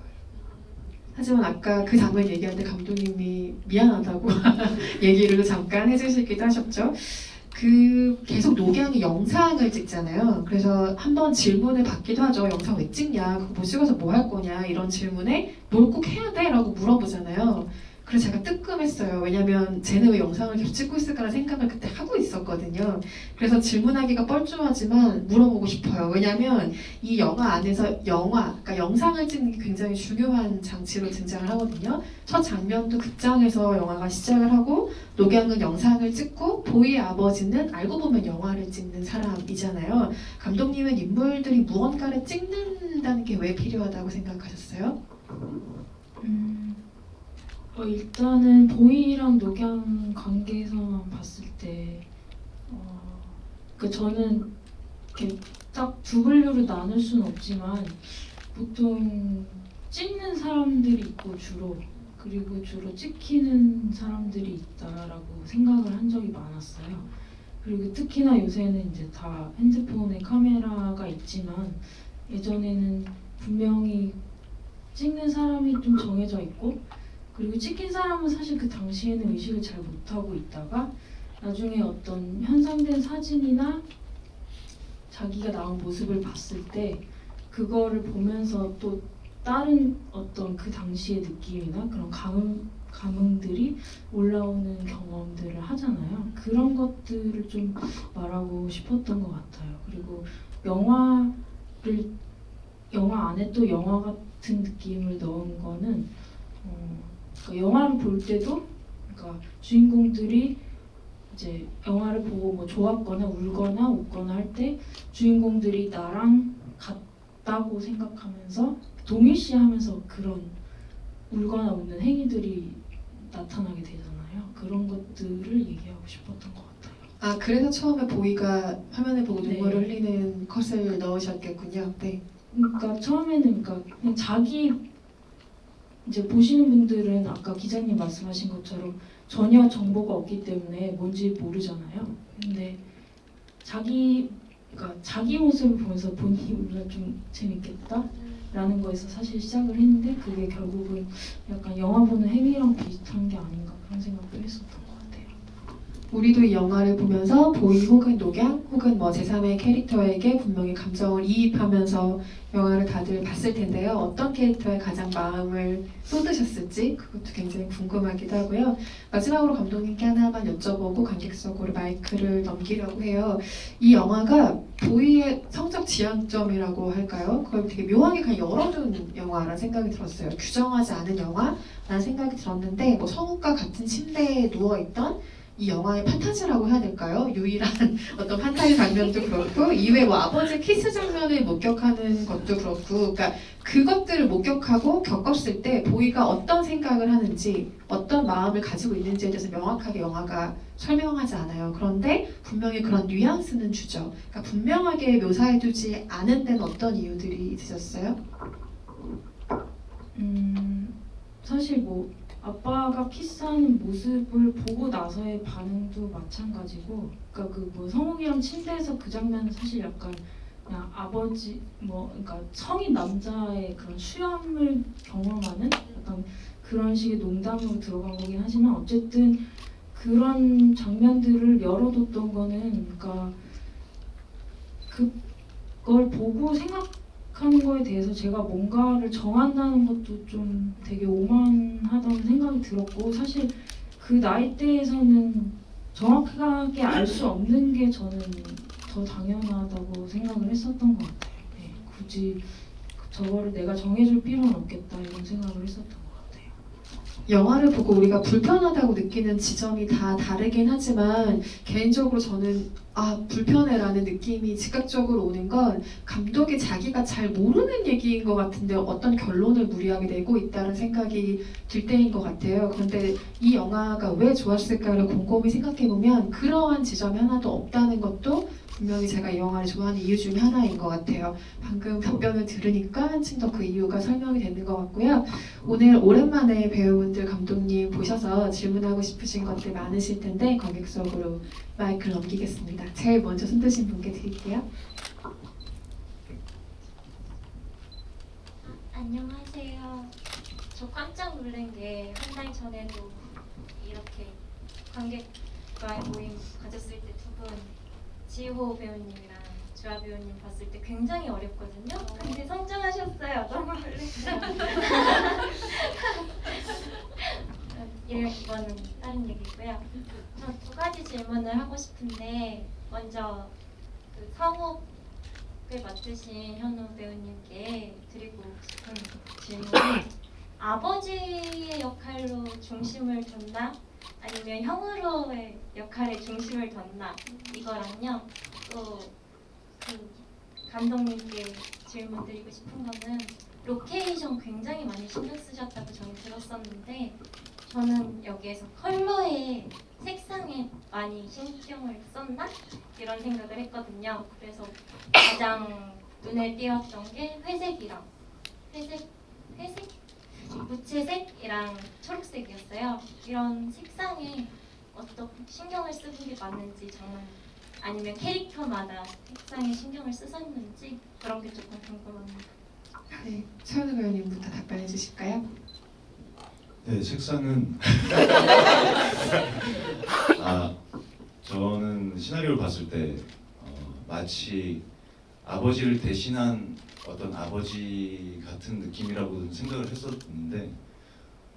하지만 아까 그 장면 얘기할 때 감독님이 미안하다고 얘기를 잠깐 해주시기도 하셨죠. 그 계속 녹양이 영상을 찍잖아요. 그래서 한번 질문을 받기도 하죠. 영상 왜 찍냐? 그거 뭐 찍어서 뭐 할 거냐? 이런 질문에 뭘 꼭 해야 돼? 라고 물어보잖아요. 그래서 제가 뜨끔했어요. 왜냐면 쟤는 왜 영상을 계속 찍고 있을까라는 생각을 그때 하고 있었거든요. 그래서 질문하기가 뻘쭘하지만 물어보고 싶어요. 왜냐면 이 영화 안에서 그러니까 영상을 찍는 게 굉장히 중요한 장치로 등장을 하거든요. 첫 장면도 극장에서 영화가 시작을 하고 녹양은 영상을 찍고 보이의 아버지는 알고 보면 영화를 찍는 사람이잖아요. 감독님은 인물들이 무언가를 찍는다는 게 왜 필요하다고 생각하셨어요? 일단은 보이랑 녹양 관계에서만 봤을 때, 저는 이렇게 딱 두 분류로 나눌 수는 없지만 보통 찍는 사람들이 있고 그리고 주로 찍히는 사람들이 있다라고 생각을 한 적이 많았어요. 그리고 특히나 요새는 이제 다 핸드폰에 카메라가 있지만 예전에는 분명히 찍는 사람이 좀 정해져 있고 그리고 찍힌 사람은 사실 그 당시에는 의식을 잘 못하고 있다가 나중에 어떤 현상된 사진이나 자기가 나온 모습을 봤을 때 그거를 보면서 또 다른 어떤 그 당시의 느낌이나 그런 감흥들이 올라오는 경험들을 하잖아요. 그런 것들을 좀 말하고 싶었던 것 같아요. 그리고 영화 안에 또 영화 같은 느낌을 넣은 거는 그러니까 영화를 볼 때도 그러니까 주인공들이 이제 영화를 보고 뭐 좋았거나 울거나 웃거나 할 때 주인공들이 나랑 같다고 생각하면서 동일시하면서 그런 울거나 웃는 행위들이 나타나게 되잖아요. 그런 것들을 얘기하고 싶었던 것 같아요. 그래서 처음에 보이가 화면을 보고 네. 눈물을 흘리는 컷을 넣으셨겠군요. 네. 그러니까 처음에는 그냥 자기 이제 보시는 분들은 아까 기자님 말씀하신 것처럼 전혀 정보가 없기 때문에 뭔지 모르잖아요. 근데 자기 모습을 보면서 본인이 울면 좀 재밌겠다라는 거에서 사실 시작을 했는데 그게 결국은 약간 영화 보는 행위랑 비슷한 게 아닌가 그런 생각도 했었던 것 같아요. 우리도 이 영화를 보면서 보이 혹은 녹양 혹은 뭐 제3의 캐릭터에게 분명히 감정을 이입하면서 영화를 다들 봤을 텐데요. 어떤 캐릭터에 가장 마음을 쏟으셨을지 그것도 굉장히 궁금하기도 하고요. 마지막으로 감독님께 하나만 여쭤보고 관객석으로 마이크를 넘기려고 해요. 이 영화가 보이의 성적 지향점이라고 할까요? 그걸 되게 묘하게 그냥 열어둔 영화라는 생각이 들었어요. 규정하지 않은 영화라는 생각이 들었는데 뭐 성우과 같은 침대에 누워있던 이 영화의 판타지라고 해야 될까요? 유일한 어떤 판타지 장면도 그렇고 이외에 뭐 아버지 키스 장면을 목격하는 것도 그렇고 그러니까 그것들을 목격하고 겪었을 때 보이가 어떤 생각을 하는지 어떤 마음을 가지고 있는지에 대해서 명확하게 영화가 설명하지 않아요. 그런데 분명히 그런 뉘앙스는 주죠. 그러니까 분명하게 묘사해두지 않은 데는 어떤 이유들이 있으셨어요? 사실 뭐 아빠가 키스하는 모습을 보고 나서의 반응도 마찬가지고, 그러니까 그 뭐 성욱이랑 침대에서 그 장면은 사실 약간 그냥 아버지 그러니까 성인 남자의 그런 수염을 경험하는 약간 그런 식의 농담으로 들어간 거긴 하지만 어쨌든 그런 장면들을 열어뒀던 거는 그러니까 그걸 보고 생각하는 거에 대해서 제가 뭔가를 정한다는 것도 좀 되게 오만하다는 생각이 들었고 사실 그 나이대에서는 정확하게 알 수 없는 게 저는 더 당연하다고 생각을 했었던 것 같아요. 네, 굳이 저거를 내가 정해줄 필요는 없겠다 이런 생각을 했었던 것 같아요. 영화를 보고 우리가 불편하다고 느끼는 지점이 다 다르긴 하지만 개인적으로 저는 불편해라는 느낌이 즉각적으로 오는 건 감독이 자기가 잘 모르는 얘기인 것 같은데 어떤 결론을 무리하게 내고 있다는 생각이 들 때인 것 같아요. 그런데 이 영화가 왜 좋았을까를 곰곰이 생각해보면 그러한 지점이 하나도 없다는 것도 분명히 제가 이 영화를 좋아하는 이유 중에 하나인 것 같아요. 방금 답변을 들으니까 한층 더 그 이유가 설명이 되는 것 같고요. 오늘 오랜만에 배우분들, 감독님 보셔서 질문하고 싶으신 것들 많으실 텐데 관객석으로 마이크를 넘기겠습니다. 제일 먼저 손 드신 분께 드릴게요. 안녕하세요. 저 깜짝 놀란 게 한 달 전에도 이렇게 관객과의 모임 가졌을 때 두 분 지호 배우님이랑 주아 배우님 봤을 때 굉장히 어렵거든요. 근데 성장하셨어요. 너무 놀랐어요. 이거는 다른 얘기고요. 저 두 가지 질문을 하고 싶은데 먼저 그 성욱을 맡으신 현우 배우님께 드리고 싶은 질문이 아버지의 역할로 중심을 뒀나? 아니면 형으로의 역할에 중심을 뒀나? 이거랑요. 또 그 감독님께 질문 드리고 싶은 거는 로케이션 굉장히 많이 신경 쓰셨다고 저는 들었었는데 저는 여기에서 컬러에 색상에 많이 신경을 썼나? 이런 생각을 했거든요. 그래서 가장 눈에 띄었던 게 회색? 무채색이랑 초록색이었어요. 이런 색상에 어떤 신경을 쓰는 게 맞는지 정말 아니면 캐릭터마다 색상에 신경을 쓰셨는지 그런 게 조금 궁금합니다. 네, 최현우 배우님부터 답변해 주실까요? 네, 색상은 저는 시나리오를 봤을 때 마치 아버지를 대신한 어떤 아버지 같은 느낌이라고 생각을 했었는데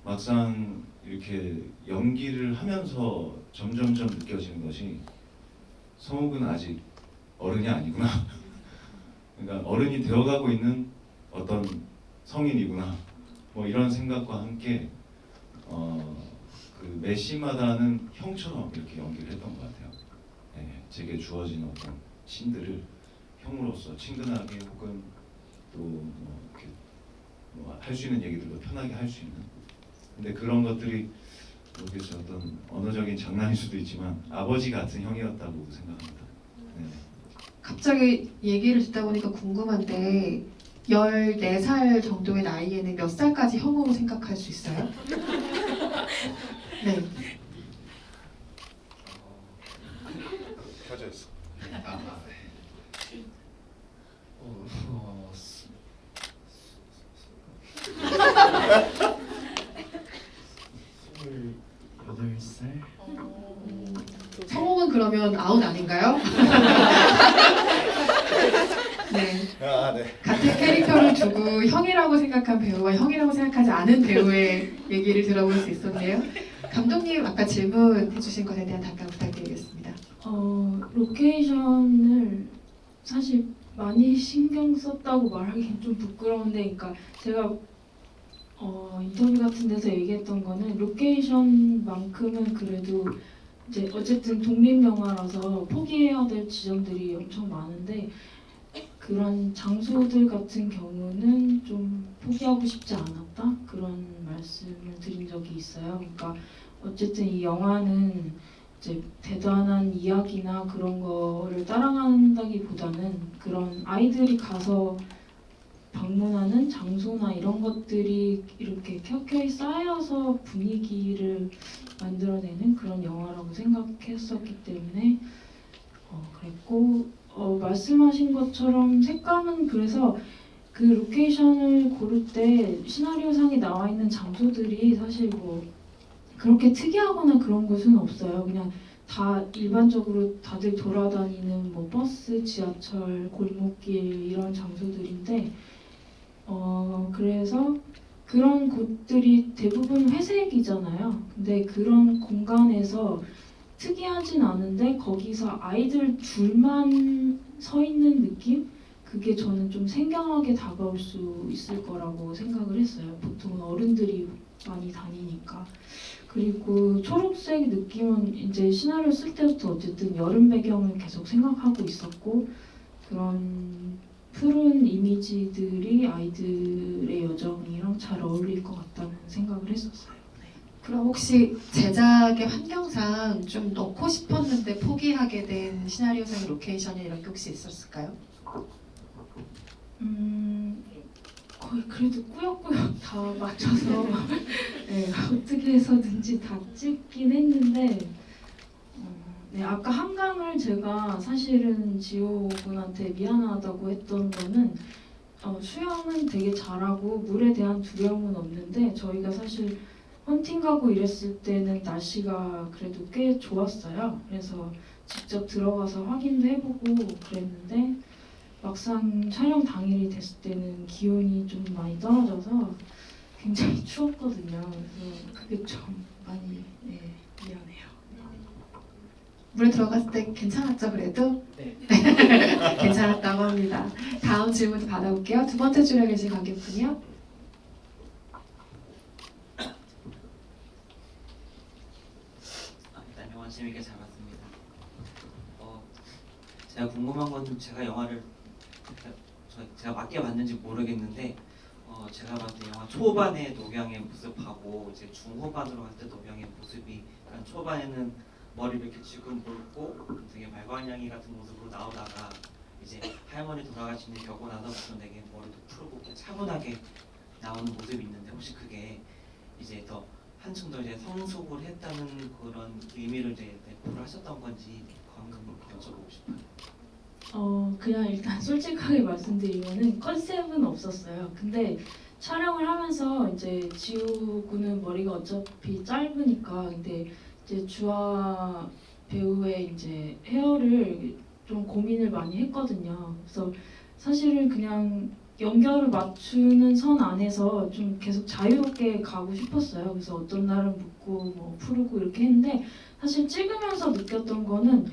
막상 이렇게 연기를 하면서 점점점 느껴지는 것이 성욱은 아직 어른이 아니구나. 그러니까 어른이 되어가고 있는 어떤 성인이구나. 뭐 이런 생각과 함께 그 매시마다는 형처럼 이렇게 연기를 했던 것 같아요. 네, 제게 주어진 어떤 신들을 형으로서 친근하게 혹은 또 뭐 할 수 있는 얘기들도 편하게 할 수 있는. 근데 그런 것들이 모르겠어요. 어떤 언어적인 장난일 수도 있지만 아버지 같은 형이었다고 생각합니다. 네. 갑자기 얘기를 듣다 보니까 궁금한데 14살 정도의 나이에는 몇 살까지 형으로 생각할 수 있어요? 네. 켜져 있어. 성욱은 그러면 아웃 아닌가요? 네. 네. 같은 캐릭터를 두고 형이라고 생각한 배우와 형이라고 생각하지 않은 배우의 얘기를 들어볼 수 있었네요. 감독님 아까 질문해 주신 것에 대한 답변 부탁드리겠습니다. 로케이션을 사실 많이 신경 썼다고 말하기는 좀 부끄러운데, 그러니까 제가 인터뷰 같은 데서 얘기했던 거는 로케이션만큼은 그래도 이제 어쨌든 독립 영화라서 포기해야 될 지점들이 엄청 많은데 그런 장소들 같은 경우는 좀 포기하고 싶지 않았다 그런 말씀을 드린 적이 있어요. 그러니까 어쨌든 이 영화는 이제 대단한 이야기나 그런 거를 따라간다기보다는 그런 아이들이 가서 방문하는 장소나 이런 것들이 이렇게 켜켜이 쌓여서 분위기를 만들어내는 그런 영화라고 생각했었기 때문에 그랬고 말씀하신 것처럼 색감은 그래서 그 로케이션을 고를 때 시나리오상에 나와 있는 장소들이 사실 뭐 그렇게 특이하거나 그런 것은 없어요. 그냥 다 일반적으로 다들 돌아다니는 뭐 버스, 지하철, 골목길 이런 장소들인데 그래서 그런 곳들이 대부분 회색이잖아요. 근데 그런 공간에서 특이하진 않은데 거기서 아이들 줄만 서 있는 느낌? 그게 저는 좀 생경하게 다가올 수 있을 거라고 생각을 했어요. 보통은 어른들이 많이 다니니까. 그리고 초록색 느낌은 이제 시나리오 쓸 때부터 어쨌든 여름 배경을 계속 생각하고 있었고 그런 푸른 이미지들이 아이들의 여정이랑 잘 어울릴 것 같다는 생각을 했었어요. 그럼 혹시 제작의 환경상 좀 넣고 싶었는데 포기하게 된 시나리오상의 로케이션이 이런 게 혹시 있었을까요? 거의 그래도 꾸역꾸역 다 맞춰서 네, 어떻게 해서든지 다 찍긴 했는데 네, 아까 한강을 제가 사실은 지호 군한테 미안하다고 했던 거는 수영은 되게 잘하고 물에 대한 두려움은 없는데 저희가 사실 헌팅 가고 이랬을 때는 날씨가 그래도 꽤 좋았어요. 그래서 직접 들어가서 확인도 해보고 그랬는데 막상 촬영 당일이 됐을 때는 기온이 좀 많이 떨어져서 굉장히 추웠거든요. 그래서 그게 좀 많이 미안해요. 물에 들어갔을 때 괜찮았죠 그래도? 네. 괜찮았다고 합니다. 다음 질문도 받아볼게요. 두 번째 줄에 계신 관객분이요. 일단 영화 재밌게 잘 봤습니다. 제가 궁금한 건 제가 영화를 제가 맞게 봤는지 모르겠는데 제가 봤을 때 영화 초반의 녹양의 모습하고 이제 중후반으로 갈 때 녹양의 모습이 약간 초반에는 머리를 이렇게 지금 굴고 되게 말괄량이 같은 모습으로 나오다가 이제 할머니 돌아가시는 격고 나서부터 되게 머리도 푸르고 이렇게 차분하게 나오는 모습이 있는데 혹시 그게 이제 더 한층 더 이제 성숙을 했다는 그런 의미를 이제 내포를 하셨던 건지 방금 여쭤보고 싶어요. 그냥 일단 솔직하게 말씀드리면은 컨셉은 없었어요. 근데 촬영을 하면서 이제 지우 군은 머리가 어차피 짧으니까 근데 이제 주아 배우의 이제 헤어를 좀 고민을 많이 했거든요. 그래서 사실은 그냥 연결을 맞추는 선 안에서 좀 계속 자유롭게 가고 싶었어요. 그래서 어떤 날은 묶고 뭐 푸르고 이렇게 했는데 사실 찍으면서 느꼈던 거는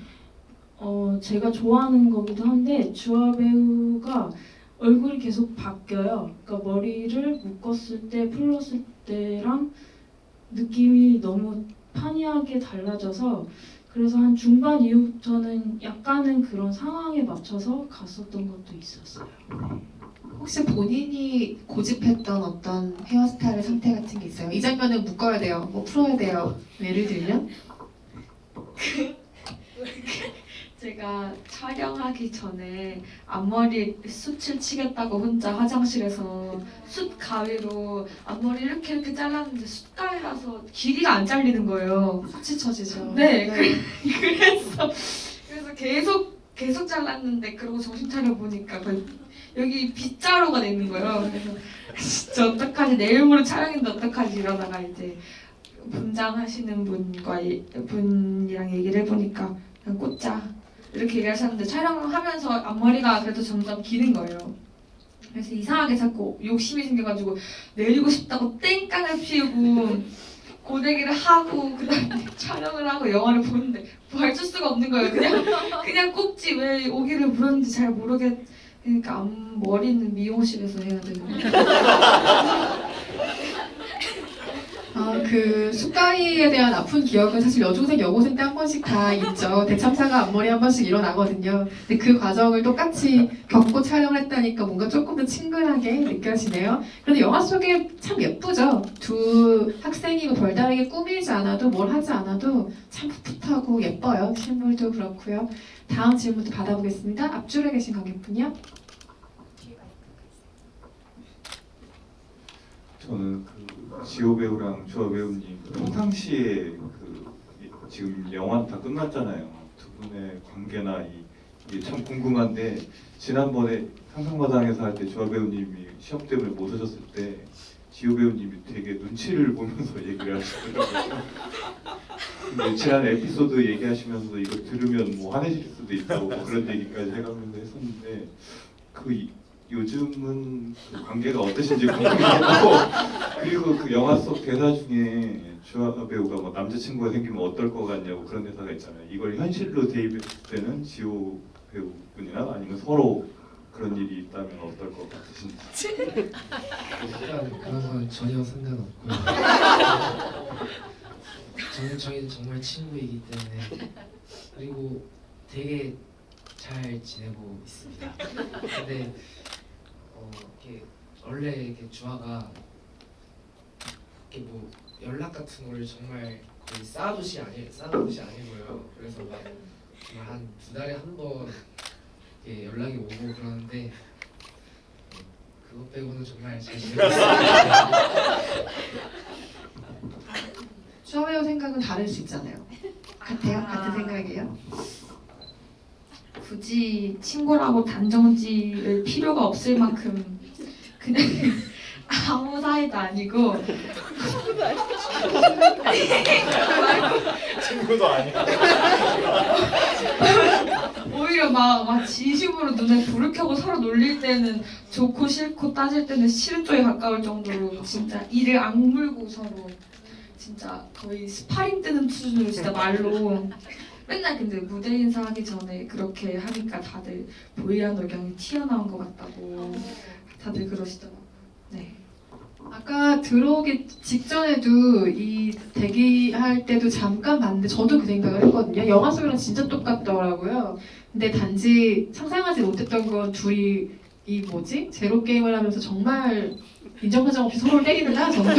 제가 좋아하는 거기도 한데 주아 배우가 얼굴이 계속 바뀌어요. 그러니까 머리를 묶었을 때 풀었을 때랑 느낌이 너무 판이하게 달라져서 그래서 한 중반 이후부터는 약간은 그런 상황에 맞춰서 갔었던 것도 있었어요. 혹시 본인이 고집했던 어떤 헤어스타일 상태 같은 게 있어요? 이 장면은 묶어야 돼요. 뭐 풀어야 돼요. 예를 들면? 제가 촬영하기 전에 앞머리 숱을 치겠다고 혼자 화장실에서 숱 가위로 앞머리 이렇게 잘랐는데 숱 가위라서 길이가 안 잘리는 거예요. 수치쳐지죠. 네, 그래서 계속 잘랐는데 그러고 정신 차려 보니까 여기 빗자루가 되는 거예요. 그래서 진짜 어떡하지 내일 모레 촬영인데 어떡하지 이러다가 이제 분장하시는 분이랑 얘기를 해보니까 그냥 꽂자 이렇게 얘기하셨는데 촬영하면서 앞머리가 그래도 점점 기는 거예요. 그래서 이상하게 자꾸 욕심이 생겨가지고 내리고 싶다고 땡깡을 피우고 고데기를 하고 그다음에 촬영을 하고 영화를 보는데 발줄 수가 없는 거예요. 그냥 꼽지 왜 오기를 부렸는지 잘 모르겠. 그러니까 머리는 미용실에서 해야 되는 거예요. 그 숫가리에 대한 아픈 기억은 사실 여중생, 여고생 때 한 번씩 다 있죠. 대참사가 앞머리 한 번씩 일어나거든요. 근데 그 과정을 똑같이 겪고 촬영을 했다니까 뭔가 조금 더 친근하게 느껴지네요. 그런데 영화 속에 참 예쁘죠. 두 학생이 별다르게 꾸미지 않아도 뭘 하지 않아도 참 풋풋하고 예뻐요. 실물도 그렇고요. 다음 질문도 받아보겠습니다. 앞줄에 계신 관객분이요. 저는 그 지호 배우랑 주아 배우님 평상시에 지금 영화 다 끝났잖아요. 두 분의 관계나 이게 참 궁금한데 지난번에 상상마당에서 할 때 주아 배우님이 시험 때문에 못 오셨을 때 지호 배우님이 되게 눈치를 보면서 얘기를 하시더라고요. 근데 지난 에피소드 얘기하시면서 이거 들으면 뭐 화내실 수도 있다고 뭐 그런 얘기까지 해가면서 했었는데 요즘은 그 관계가 어떠신지 궁금해서 그리고 그 영화 속 대사 중에 주아 배우가 뭐 남자친구가 생기면 어떨 것 같냐고 그런 대사가 있잖아요. 이걸 현실로 대입했을 때는 지호 배우분이나 아니면 서로 그런 일이 있다면 어떨 것 같으신지. 일단 그런 건 전혀 상관없고요. 저희는 정말 친구이기 때문에 그리고 되게 잘 지내고 있습니다. 근데 이렇게 원래 이렇게 주아가 이렇게 뭐 연락 같은 거를 정말 거의 쌓아두시 아니고요. 그래서 막 정말 한 2달에 한 번 연락이 오고 그러는데 그것 빼고는 정말 잘 지내고 있습니다. 주아 배우 생각은 다를 수 있잖아요. 같아요? 같은 생각이에요? 굳이 친구라고 단정 지을 필요가 없을 만큼 그냥 아무 사이도 아니고 친구도 아니야. 오히려 막 진심으로 눈에 불을 켜고 서로 놀릴 때는 좋고 싫고 따질 때는 싫은 쪽에 가까울 정도로 진짜 이를 악물고 서로 진짜 거의 스파링 뜨는 수준으로 진짜 말로 맨날 근데 무대 인사하기 전에 그렇게 하니까 다들 보이한 녹양이 튀어나온 것 같다고 다들 그러시더라고요. 네. 아까 들어오기 직전에도 이 대기할 때도 잠깐 봤는데 저도 그 생각을 했거든요. 영화 속이랑 진짜 똑같더라고요. 근데 단지 상상하지 못했던 건 둘이 이 뭐지? 제로 게임을 하면서 정말 인정사정 없이 서로를 때리는다 정도.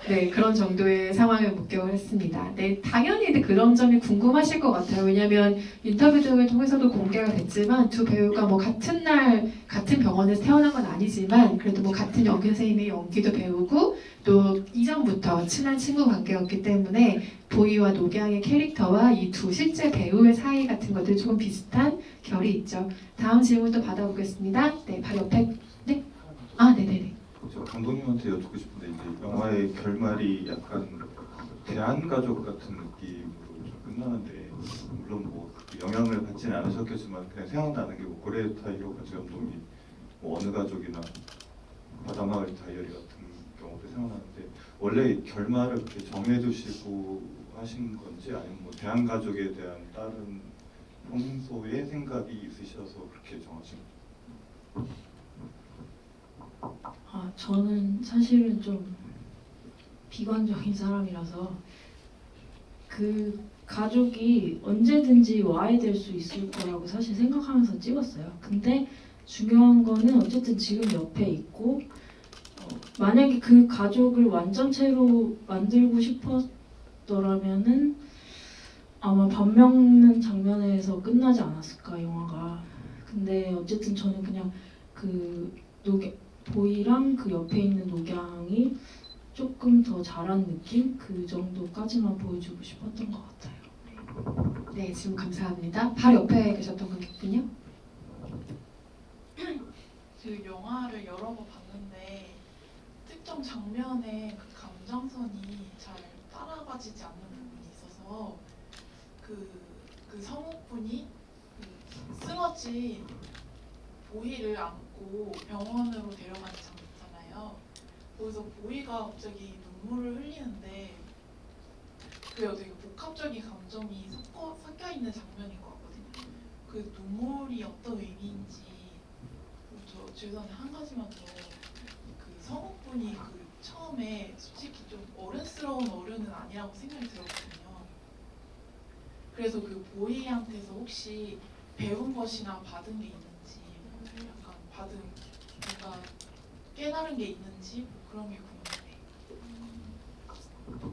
네, 그런 정도의 상황을 목격을 했습니다. 네, 당연히 근데 그런 점이 궁금하실 것 같아요. 왜냐하면 인터뷰 등을 통해서도 공개가 됐지만 두 배우가 뭐 같은 날 같은 병원에서 태어난 건 아니지만 그래도 뭐 같은 연기 선생님의 연기도 배우고 또 이전부터 친한 친구 관계였기 때문에 보이와 녹양의 캐릭터와 이 두 실제 배우의 사이 같은 것들이 조금 비슷한 결이 있죠. 다음 질문도 받아보겠습니다. 네, 바로 옆에. 네? 아, 네네네. 저 감독님한테 여쭙고 싶은데 이제 영화의 결말이 약간 대한가족 같은 느낌으로 좀 끝나는데 물론 뭐 영향을 받지는 않으셨겠지만 그냥 생각나는 게 뭐 고레타 히로카즈 감독님 뭐 어느 가족이나 바다마을 다이어리 같은 경우도 생각나는데 원래 결말을 그렇게 정해두시고 하신 건지 아니면 뭐 대한가족에 대한 다른 평소의 생각이 있으셔서 그렇게 정하신 건지. 저는 사실은 좀 비관적인 사람이라서 그 가족이 언제든지 와야 될 수 있을 거라고 사실 생각하면서 찍었어요. 근데 중요한 거는 어쨌든 지금 옆에 있고 만약에 그 가족을 완전체로 만들고 싶었더라면은 아마 밥 먹는 장면에서 끝나지 않았을까 영화가. 근데 어쨌든 저는 그냥 그 보이랑 그 옆에 있는 녹양이 조금 더 잘한 느낌? 그 정도까지만 보여주고 싶었던 것 같아요. 네, 질문 감사합니다. 바로 옆에 계셨던 분께요. 그 영화를 여러 번 봤는데 특정 장면의 그 감정선이 잘 따라가지지 않는 부분이 있어서 그 성우분이 그 쓰러진 보이를 안고 병원으로 데려가는 장면 있잖아요. 거기서 보이가 갑자기 눈물을 흘리는데 그게 되게 복합적인 감정이 섞여 있는 장면인 것 같거든요. 그 눈물이 어떤 의미인지 저 죄송한데 한 가지만 더. 그 성우분이 그 처음에 솔직히 좀 어른스러운 어른은 아니라고 생각이 들었거든요. 그래서 그 보이한테서 혹시 배운 것이나 받은 게 있는지 약간 받은 뭔가 깨달은 게 있는지 뭐 그런 게 궁금해요.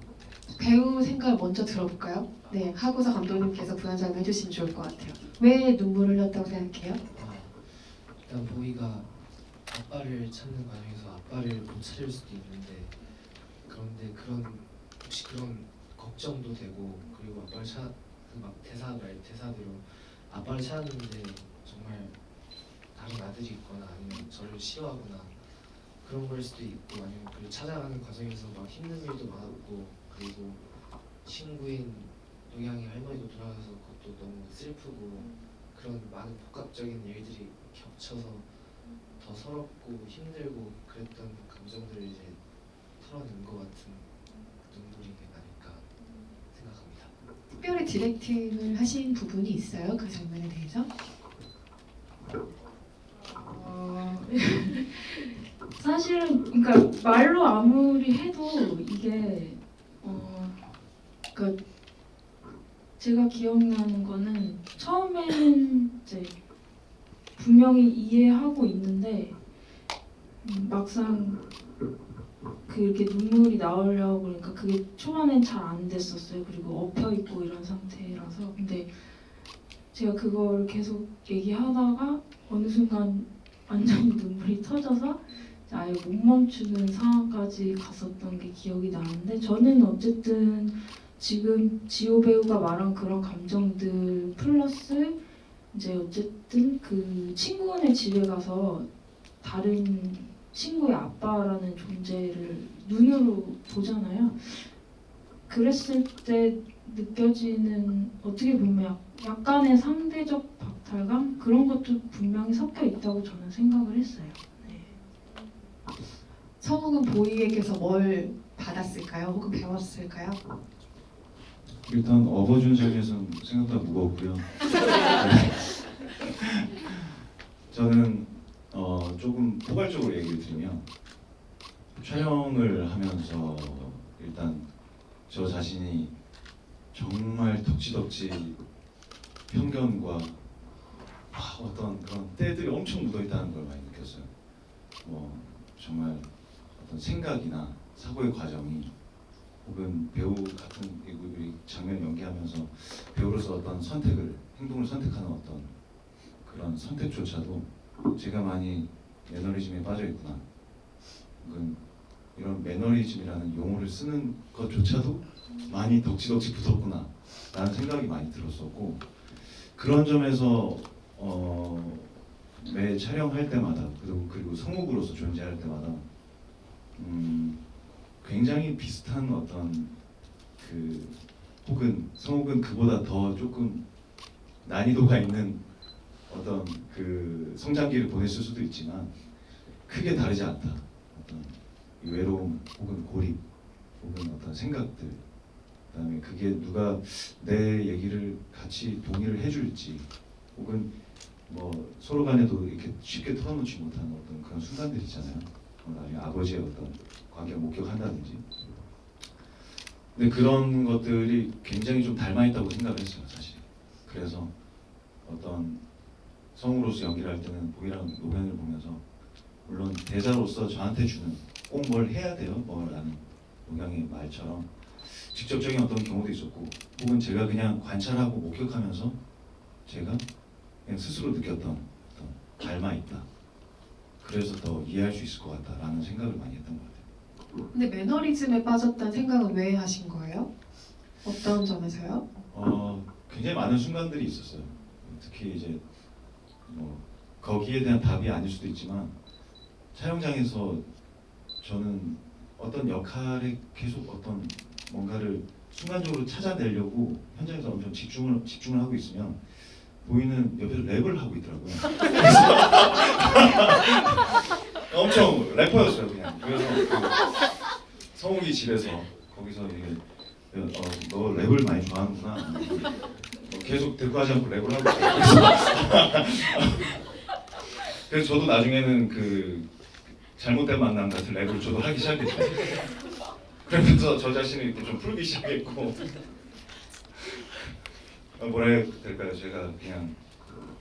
배우 생각을 먼저 들어볼까요? 네, 하고서 감독님께서 부연설명 해주시면 좋을 것 같아요. 왜 눈물을 흘렸다고 생각해요? 일단 보이가 아빠를 찾는 과정에서 아빠를 못 찾을 수도 있는데 그런데 혹시 그런 걱정도 되고 그리고 아빠를 막 대사대로 아빠를 찾았는데 정말 다른 아들이 있거나 아니면 저를 싫어하거나 그런 걸 수도 있고 아니면 그를 찾아가는 과정에서 막 힘든 일도 많았고 그리고 친구인 동양이 할머니도 돌아가서 그것도 너무 슬프고 그런 많은 복합적인 일들이 겹쳐서 더 서럽고 힘들고 그랬던 감정들을 이제 털어낸 것 같은 눈물이 아닐까 생각합니다. 특별히 디렉팅을 하신 부분이 있어요? 그 장면에 대해서? 사실은 그러니까 말로 아무리 해도 이게 그러니까 제가 기억나는 거는 처음에는 이제 분명히 이해하고 있는데 막상 그렇게 눈물이 나오려고 그러니까 그게 초반엔 잘 안 됐었어요. 그리고 엎여 있고 이런 상태라서. 근데 제가 그걸 계속 얘기하다가 어느 순간 완전히 눈물이 터져서 아예 못 멈추는 상황까지 갔었던 게 기억이 나는데, 저는 어쨌든 지금 지호 배우가 말한 그런 감정들 플러스 이제 어쨌든 그 친구네 집에 가서 다른 친구의 아빠라는 존재를 눈으로 보잖아요. 그랬을 때 느껴지는 어떻게 보면 약간의 상대적 박탈감 그런 것도 분명히 섞여 있다고 저는 생각을 했어요. 네. 성욱은 보이에게서 뭘 받았을까요? 혹은 배웠을까요? 일단 어버준석에서는 생각보다 무거웠고요. 저는 조금 포괄적으로 얘기를 드리면 촬영을 하면서 일단 저 자신이 정말 덕지덕지 편견과 어떤 그런 때들이 엄청 묻어있다는 걸 많이 느꼈어요. 정말 어떤 생각이나 사고의 과정이 혹은 배우 같은 우리 장면 연기하면서 배우로서 어떤 행동을 선택하는 어떤 그런 선택조차도 제가 많이 매너리즘에 빠져 있구나. 혹은 이런 매너리즘이라는 용어를 쓰는 것조차도 많이 덕지덕지 붙었구나 라는 생각이 많이 들었었고, 그런 점에서 매 촬영할 때마다 그리고 성우로서 존재할 때마다 굉장히 비슷한 어떤 혹은 성욱은 그보다 더 조금 난이도가 있는 어떤 그 성장기를 보냈을 수도 있지만 크게 다르지 않다. 어떤 외로움 혹은 고립 혹은 어떤 생각들, 그다음에 그게 누가 내 얘기를 같이 동의를 해줄지 혹은 서로 간에도 이렇게 쉽게 털어놓지 못하는 어떤 그런 순간들 있잖아요. 아니면 아버지의 어떤 관계를 목격한다든지. 근데 그런 것들이 굉장히 좀 닮아있다고 생각을 했어요, 사실. 그래서 어떤 성우로서 연기를 할 때는 보이랑 노변을 보면서 물론 대사로서 저한테 주는 꼭 뭘 해야 돼요, 뭐라는 노경의 말처럼 직접적인 어떤 경우도 있었고, 혹은 제가 그냥 관찰하고 목격하면서 제가 그냥 스스로 느꼈던 어떤 닮아있다. 그래서 더 이해할 수 있을 것 같다라는 생각을 많이 했던 것 같아요. 근데 매너리즘에 빠졌다는 생각은 왜 하신 거예요? 어떤 점에서요? 굉장히 많은 순간들이 있었어요. 특히 이제 거기에 대한 답이 아닐 수도 있지만 촬영장에서 저는 어떤 역할에 계속 어떤 뭔가를 순간적으로 찾아내려고 현장에서 엄청 집중을 하고 있으면 보이는 옆에서 랩을 하고 있더라고요. 엄청 래퍼였어요 그냥. 그래서 성욱이 집에서 거기서 이게 너 랩을 많이 좋아하는구나. 계속 대꾸하지 않고 랩을 하고 있어요. 그래서 저도 나중에는 잘못된 만남 같은 랩을 저도 하기 시작했죠. 그러면서 저 자신을 이렇게 좀 풀기 시작했고, 뭐라 해야 될까요? 제가 그냥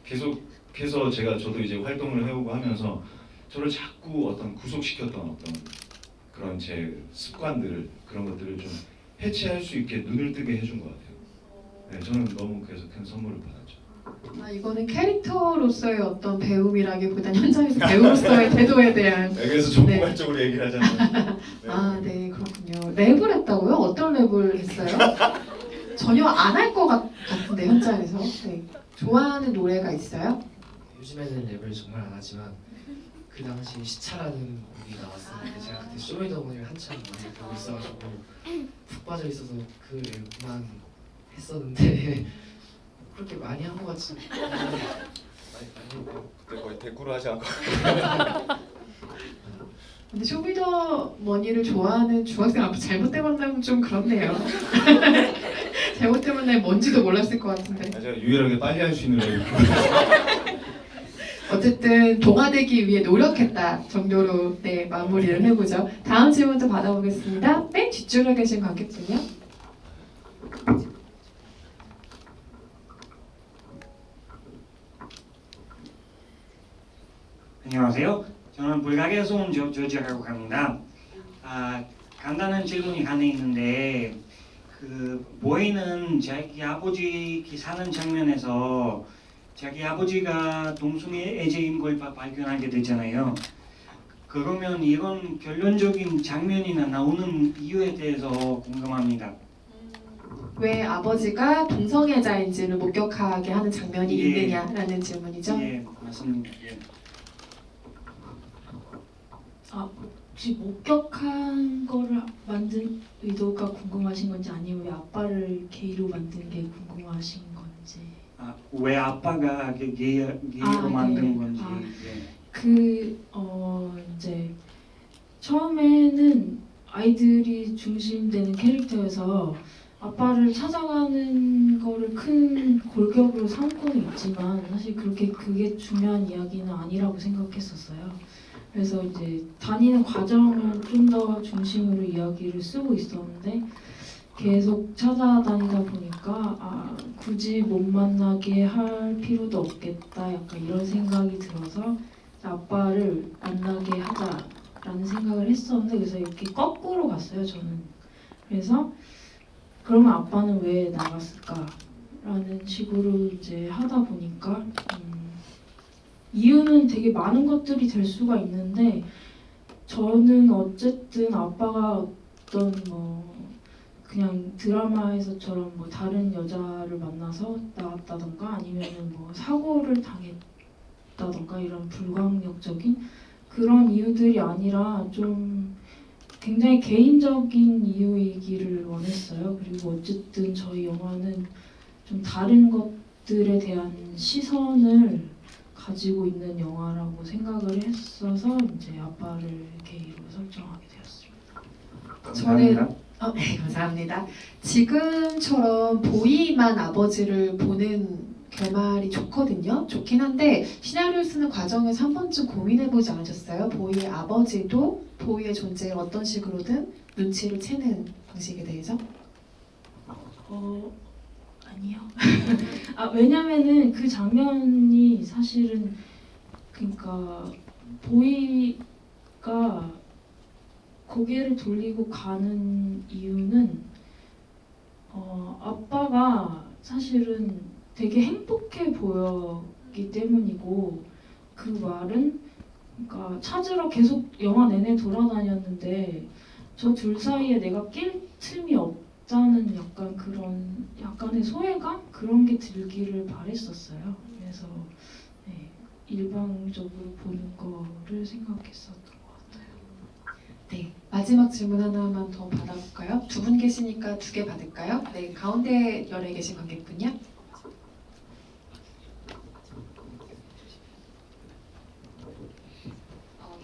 계속해서 저도 이제 활동을 해오고 하면서 저를 자꾸 어떤 구속시켰던 어떤 그런 제 습관들을, 그런 것들을 좀 해체할 수 있게 눈을 뜨게 해준 것 같아요. 네, 저는 너무 그래서 큰 선물을 받았죠. 이거는 캐릭터로서의 어떤 배움이라기보단 현장에서 배우로서의 태도에 대한. 네, 그래서 좀 네. 포괄적으로 얘기를 하잖아요. 네. 네, 그렇군요. 랩을 했다고요? 어떤 랩을 했어요? 전혀 안 할 것 같은데 현장에서. 네. 좋아하는 노래가 있어요? 요즘에는 랩을 정말 안 하지만 그 당시 시차라는 곡이 나왔을 때 제가 그때 쇼미더머니를 한참 많이 보고 있어가지고 푹 빠져 있어서 그 랩만 했었는데 그렇게 많이 한 것 같지 많이 했고 그때 거의 대꾸를 하지 않고 근데 쇼미더머니를 좋아하는 중학생 앞에 잘못된 만나면 좀 그렇네요. 잘못된 만나면 뭔지도 몰랐을 것 같은데. 제가 유일하게 빨리 할 수 있는 걸 어쨌든 동화되기 위해 노력했다 정도로 네, 마무리를 해보죠. 다음 질문도 받아보겠습니다. 맨 뒷줄에 계신 관객분이요. 안녕하세요. 저는 불가리아에서 온 조지라고 합니다. 간단한 질문이 하나 있는데 그 보이는 자기 아버지 사는 장면에서 자기 아버지가 동성애 애제인 걸 발견하게 되잖아요. 그러면 이런 결론적인 장면이나 나오는 이유에 대해서 궁금합니다. 왜 아버지가 동성애자인지를 목격하게 하는 장면이 예. 있느냐라는 질문이죠. 예, 맞습니다. 예. 혹시 목격한 거를 만든 의도가 궁금하신 건지 아니면 왜 아빠를 게이로 만든 게 궁금하신 건지. 왜 아빠가 게이로 아, 만든 네. 건지. 아. 예. 이제 처음에는 아이들이 중심되는 캐릭터여서 아빠를 찾아가는 거를 큰 골격으로 삼고는 있지만 사실 그게 중요한 이야기는 아니라고 생각했었어요. 그래서 이제 다니는 과정을 좀 더 중심으로 이야기를 쓰고 있었는데 계속 찾아다니다 보니까 굳이 못 만나게 할 필요도 없겠다 약간 이런 생각이 들어서 아빠를 만나게 하자라는 생각을 했었는데 그래서 이렇게 거꾸로 갔어요 저는. 그래서 그러면 아빠는 왜 나갔을까라는 식으로 이제 하다 보니까 이유는 되게 많은 것들이 될 수가 있는데 저는 어쨌든 아빠가 어떤 그냥 드라마에서처럼 다른 여자를 만나서 나왔다던가 아니면은 사고를 당했다던가 이런 불가항력적인 그런 이유들이 아니라 좀 굉장히 개인적인 이유이기를 원했어요. 그리고 어쨌든 저희 영화는 좀 다른 것들에 대한 시선을 가지고 있는 영화라고 생각을 했어서 이제 아빠를 게이로 설정하게 되었습니다. 감사합니다. 네, 감사합니다. 지금처럼 보이만 아버지를 보는 결말이 좋거든요. 좋긴 한데 시나리오 쓰는 과정에서 한 번쯤 고민해보지 않으셨어요? 보이의 아버지도 보이의 존재를 어떤 식으로든 눈치를 채는 방식에 대해서? 아니요. 왜냐면은 그 장면이 사실은 그러니까 보이가 고개를 돌리고 가는 이유는 아빠가 사실은 되게 행복해 보였기 때문이고 그 말은 그러니까 찾으러 계속 영화 내내 돌아다녔는데 저 둘 사이에 내가 낄 틈이 없다는 약간 그런 약간의 소외감 그런 게 들기를 바랬었어요. 그래서 네, 일방적으로 보는 거를 생각했었던 것 같아요. 네, 마지막 질문 하나만 더 받아볼까요? 두 분 계시니까 두 개 받을까요? 네, 가운데 열에 계신 관객분요.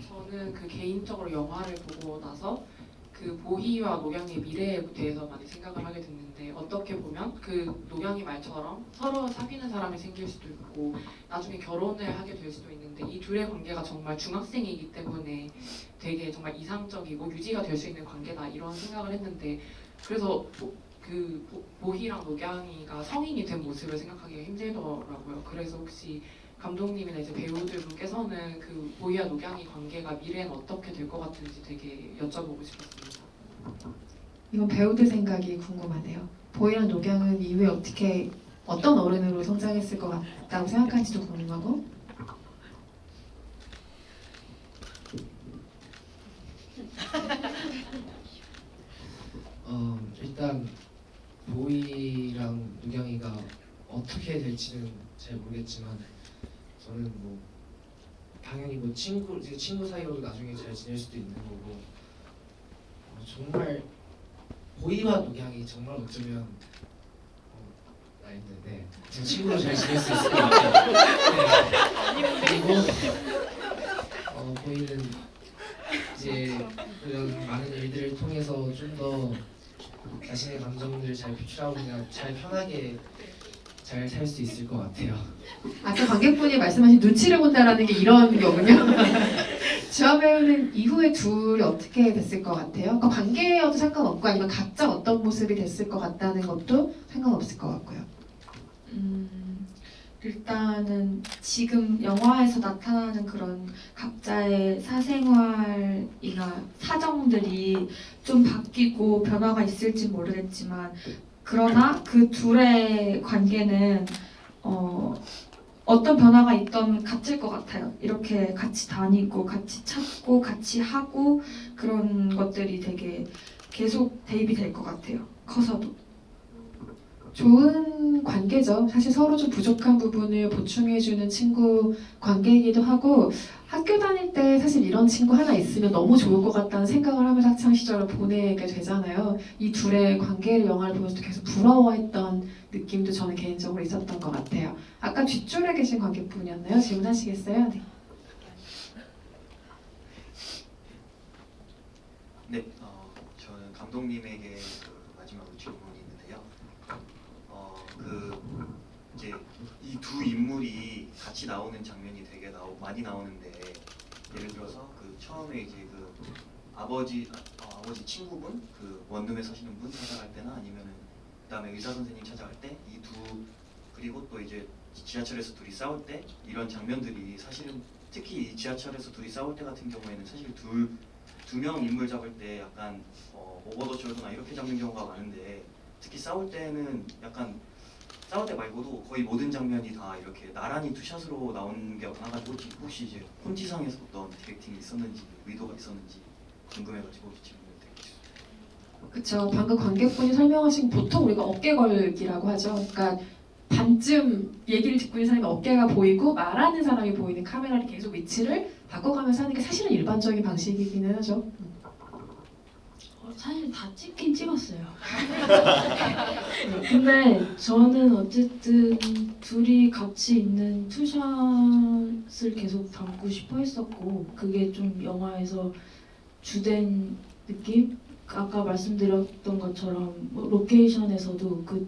저는 그 개인적으로 영화를 보고 나서 그 보희와 노경의 미래에 대해서 많이 생각을 하게 됐는데 어떻게 보면 그 노경이 말처럼 서로 사귀는 사람이 생길 수도 있고 나중에 결혼을 하게 될 수도 있는데 이 둘의 관계가 정말 중학생이기 때문에 되게 정말 이상적이고 유지가 될 수 있는 관계다 이런 생각을 했는데 그래서 보희랑 노경이가 성인이 된 모습을 생각하기가 힘들더라고요. 그래서 혹시 감독님이나 이제 배우들분께서는 그 보희와 노경이 관계가 미래엔 어떻게 될 것 같은지 되게 여쭤보고 싶었습니다. 이건 배우들 생각이 궁금하네요. 보이랑 노경은 이후에 어떤 어른으로 성장했을 것 같다고 생각하는지도 궁금하고. 일단 보이랑 누경이가 어떻게 될지는 잘 모르겠지만 저는 당연히 친구 사이로도 나중에 잘 지낼 수도 있는 거고 정말 보이와 누경이 정말 어쩌면 나인데 친구로 잘 지낼 수 있을 것 같아요. 네. 그리고 보이는 이제 이제 그런 많은 일들을 통해서 좀 더 자신의 감정들을 잘 표출하고 그냥 잘 편하게 잘 살 수 있을 것 같아요. 아까 관객분이 말씀하신 눈치를 본다라는 게 이런 거군요. 주아 배우는 이후에 둘이 어떻게 됐을 것 같아요? 그러니까 관계여도 상관없고 아니면 각자 어떤 모습이 됐을 것 같다는 것도 상관없을 것 같고요. 일단은 지금 영화에서 나타나는 그런 각자의 사생활이나 사정들이 좀 바뀌고 변화가 있을지 모르겠지만 그러나 그 둘의 관계는 어떤 변화가 있던 같을 것 같아요. 이렇게 같이 다니고 같이 찾고 같이 하고 그런 것들이 되게 계속 대입이 될 것 같아요. 커서도. 좋은 관계죠. 사실 서로 좀 부족한 부분을 보충해주는 친구 관계이기도 하고 학교 다닐 때 사실 이런 친구 하나 있으면 너무 좋을 것 같다는 생각을 하면서 학창 시절을 보내게 되잖아요. 이 둘의 관계를 영화를 보면서 계속 부러워했던 느낌도 저는 개인적으로 있었던 것 같아요. 아까 뒷줄에 계신 관객분이었나요? 질문하시겠어요? 네. 네, 저는 감독님에게 마지막으로 질문이 있는데요. 이제 이 두 인물이 같이 나오는 장면이 되게 많이 나오는데 예를 들어서 처음에 이제 아버지 친구분 원룸에 사시는 분 찾아갈 때나 아니면은 그다음에 의사 선생님 찾아갈 때 그리고 또 이제 지하철에서 둘이 싸울 때 이런 장면들이 사실은 특히 이 지하철에서 둘이 싸울 때 같은 경우에는 사실 두 명 인물 잡을 때 약간 오버 더 숄더나 이렇게 잡는 경우가 많은데 특히 싸울 때는 약간 싸울 때 말고도 거의 모든 장면이 다 이렇게 나란히 투샷으로 나오는 게 많아가지고 혹시 이제 혼지상에서 어떤 디렉팅이 있었는지 의도가 있었는지 궁금해가지고 질문을 드리겠습니다. 그렇죠. 방금 관객분이 설명하신 보통 우리가 어깨 걸기라고 하죠. 그러니까 반쯤 얘기를 듣고 있는 사람이 어깨가 보이고 말하는 사람이 보이는 카메라를 계속 위치를 바꿔가면서 하는 게 사실은 일반적인 방식이기는 하죠. 사실 다 찍긴 찍었어요. 근데 저는 어쨌든 둘이 같이 있는 투샷을 계속 담고 싶어 했었고 그게 좀 영화에서 주된 느낌? 아까 말씀드렸던 것처럼 로케이션에서도 그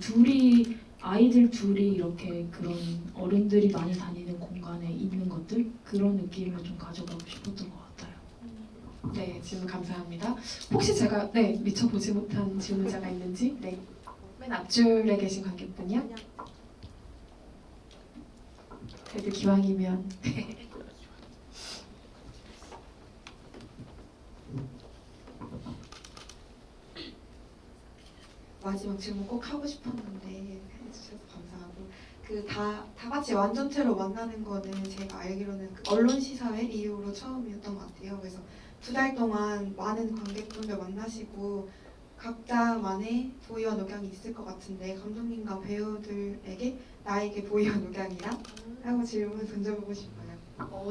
아이들 둘이 이렇게 그런 어른들이 많이 다니는 공간에 있는 것들 그런 느낌을 좀 가져가고 싶었던 것 같아요. 네, 질문 감사합니다. 혹시 제가 미처 보지 못한 질문자가 있는지? 네, 맨 앞줄에 계신 관객분이요? 그래도 기왕이면 마지막 질문 꼭 하고 싶었는데 해주셔서 감사하고 다 같이 완전체로 만나는 거는 제가 알기로는 언론 시사회 이후로 처음이었던 것 같아요. 그래서 2달 동안 많은 관객분들 만나시고 각자만의 보이와 녹양이 있을 것 같은데 감독님과 배우들에게 나에게 보이와 녹양이란? 하고 질문 던져보고 싶어요.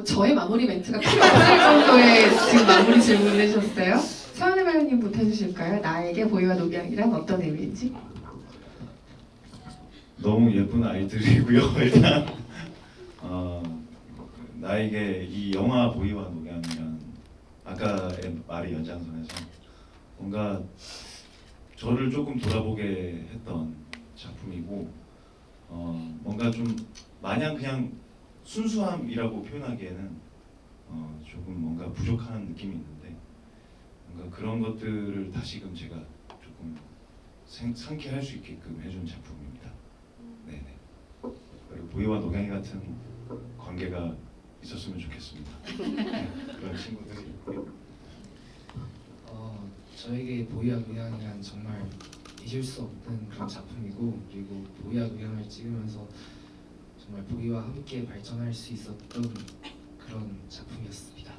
저의 마무리 멘트가 필요 없을 정도의 지금 마무리 질문을 해주셨어요. 서현우 배우님부터 해주실까요? 나에게 보이와 녹양이란 어떤 의미인지? 너무 예쁜 아이들이고요. 일단 나에게 이 영화 보이와 녹양이란 아까의 말의 연장선에서 뭔가 저를 조금 돌아보게 했던 작품이고 뭔가 좀 마냥 그냥 순수함이라고 표현하기에는 조금 뭔가 부족한 느낌이 있는데 뭔가 그런 것들을 다시금 제가 조금 상쾌할 수 있게끔 해준 작품입니다. 네네. 그리고 보이와 녹양이 같은 관계가 있었으면 좋겠습니다. 네, 그런 친구들이 있고요. 저에게 보이와 녹양이란 정말 잊을 수 없는 그런 작품이고 그리고 보이와 녹양을 찍으면서 정말 보이와 함께 발전할 수 있었던 그런 작품이었습니다.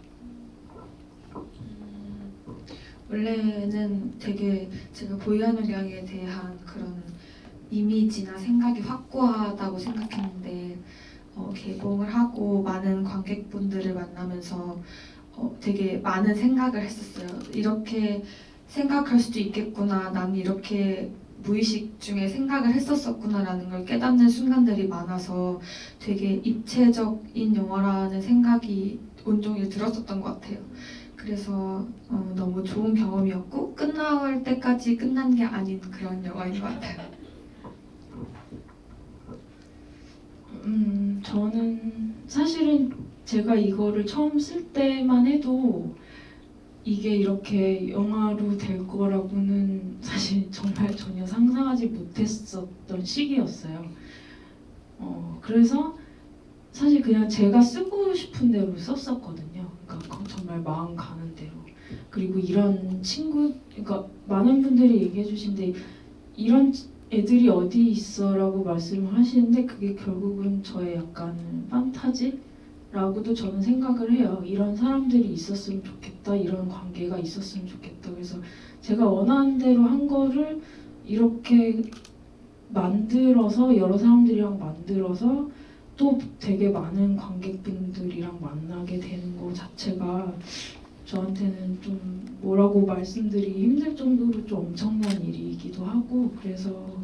원래는 되게 제가 보이와 녹양에 대한 그런 이미지나 생각이 확고하다고 생각했는데 개봉을 하고 많은 관객분들을 만나면서 되게 많은 생각을 했었어요. 이렇게 생각할 수도 있겠구나. 나는 이렇게 무의식 중에 생각을 했었었구나라는 걸 깨닫는 순간들이 많아서 되게 입체적인 영화라는 생각이 온종일 들었었던 것 같아요. 그래서 너무 좋은 경험이었고 끝날 때까지 끝난 게 아닌 그런 영화인 것 같아요. 저는 사실은 제가 이거를 처음 쓸 때만 해도 이게 이렇게 영화로 될 거라고는 사실 정말 전혀 상상하지 못했었던 시기였어요. 그래서 사실 그냥 제가 쓰고 싶은 대로 썼었거든요. 그러니까 정말 마음 가는 대로. 그리고 이런 그러니까 많은 분들이 얘기해 주신데 이런 애들이 어디 있어라고 말씀을 하시는데 그게 결국은 저의 약간 판타지라고도 저는 생각을 해요. 이런 사람들이 있었으면 좋겠다. 이런 관계가 있었으면 좋겠다. 그래서 제가 원하는 대로 한 거를 이렇게 만들어서 여러 사람들이랑 만들어서 또 되게 많은 관객분들이랑 만나게 되는 거 자체가 저한테는 좀 뭐라고 말씀드리기 힘들 정도로 좀 엄청난 일이기도 하고 그래서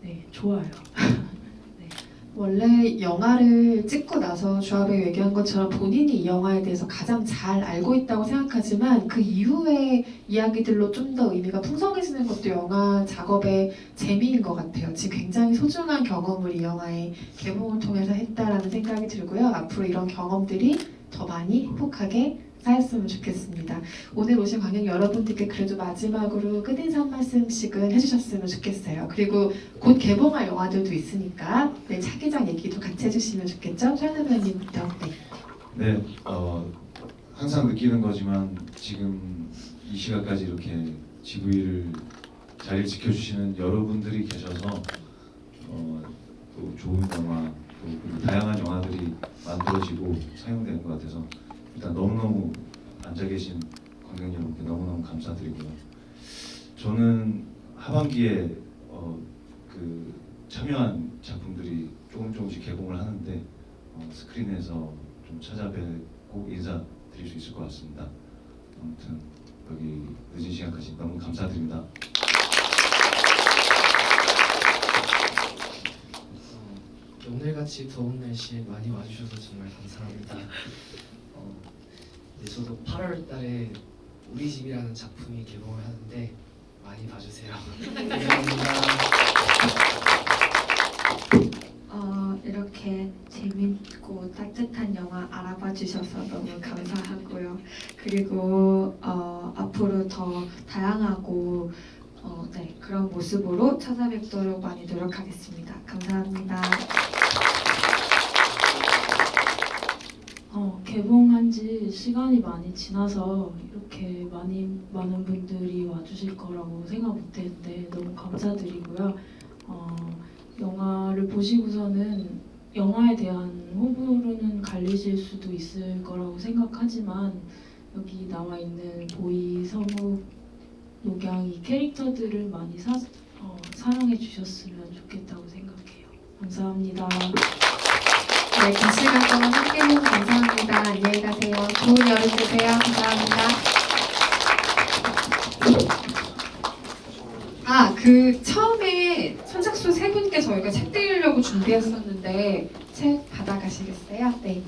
네 좋아요. 원래 영화를 찍고 나서 주아배우 얘기한 것처럼 본인이 이 영화에 대해서 가장 잘 알고 있다고 생각하지만 그 이후의 이야기들로 좀 더 의미가 풍성해지는 것도 영화 작업의 재미인 것 같아요. 지금 굉장히 소중한 경험을 이 영화의 개봉을 통해서 했다라는 생각이 들고요. 앞으로 이런 경험들이 더 많이 행복하게 쌓였으면 좋겠습니다. 오늘 오신 관객 여러분들께 그래도 마지막으로 끝인사 한 말씀씩은 해주셨으면 좋겠어요. 그리고 곧 개봉할 영화들도 있으니까 네, 차기작 얘기도 같이 해주시면 좋겠죠? 최현우 배우님부터. 네. 네, 항상 느끼는 거지만 지금 이 시간까지 이렇게 GV를 자리를 지켜주시는 여러분들이 계셔서 또 좋은 영화, 또 그리고 다양한 영화들이 만들어지고 상영되는 것 같아서 일단 너무너무 앉아 계신 관객 여러분께 너무너무 감사드리고요. 저는 하반기에 그 참여한 작품들이 조금씩 개봉을 하는데 스크린에서 좀 찾아뵙고 인사드릴 수 있을 것 같습니다. 아무튼 여기 늦은 시간까지 너무 감사드립니다. 오늘같이 더운 날씨에 많이 와주셔서 정말 감사합니다. 네, 저도 8월 달에 우리 집이라는 작품이 개봉을 하는데 많이 봐주세요. 감사합니다. 이렇게 재밌고 따뜻한 영화 알아봐 주셔서 너무 감사하고요. 그리고 앞으로 더 다양하고 네, 그런 모습으로 찾아뵙도록 많이 노력하겠습니다. 감사합니다. 개봉한 지 시간이 많이 지나서 이렇게 많은 분들이 와주실 거라고 생각 못했는데 너무 감사드리고요. 영화를 보시고서는 영화에 대한 호불호는 갈리실 수도 있을 거라고 생각하지만 여기 나와 있는 보이, 성욱, 녹양 이 캐릭터들을 많이 사랑해 주셨으면 좋겠다고 생각해요. 감사합니다. 네, 긴 시간 동안 함께 해주셔서 감사합니다. 안녕히 가세요. 좋은 여름 되세요. 감사합니다. 그 처음에 선착순 3분께 저희가 책 드리려고 준비했었는데 책 받아가시겠어요? 네.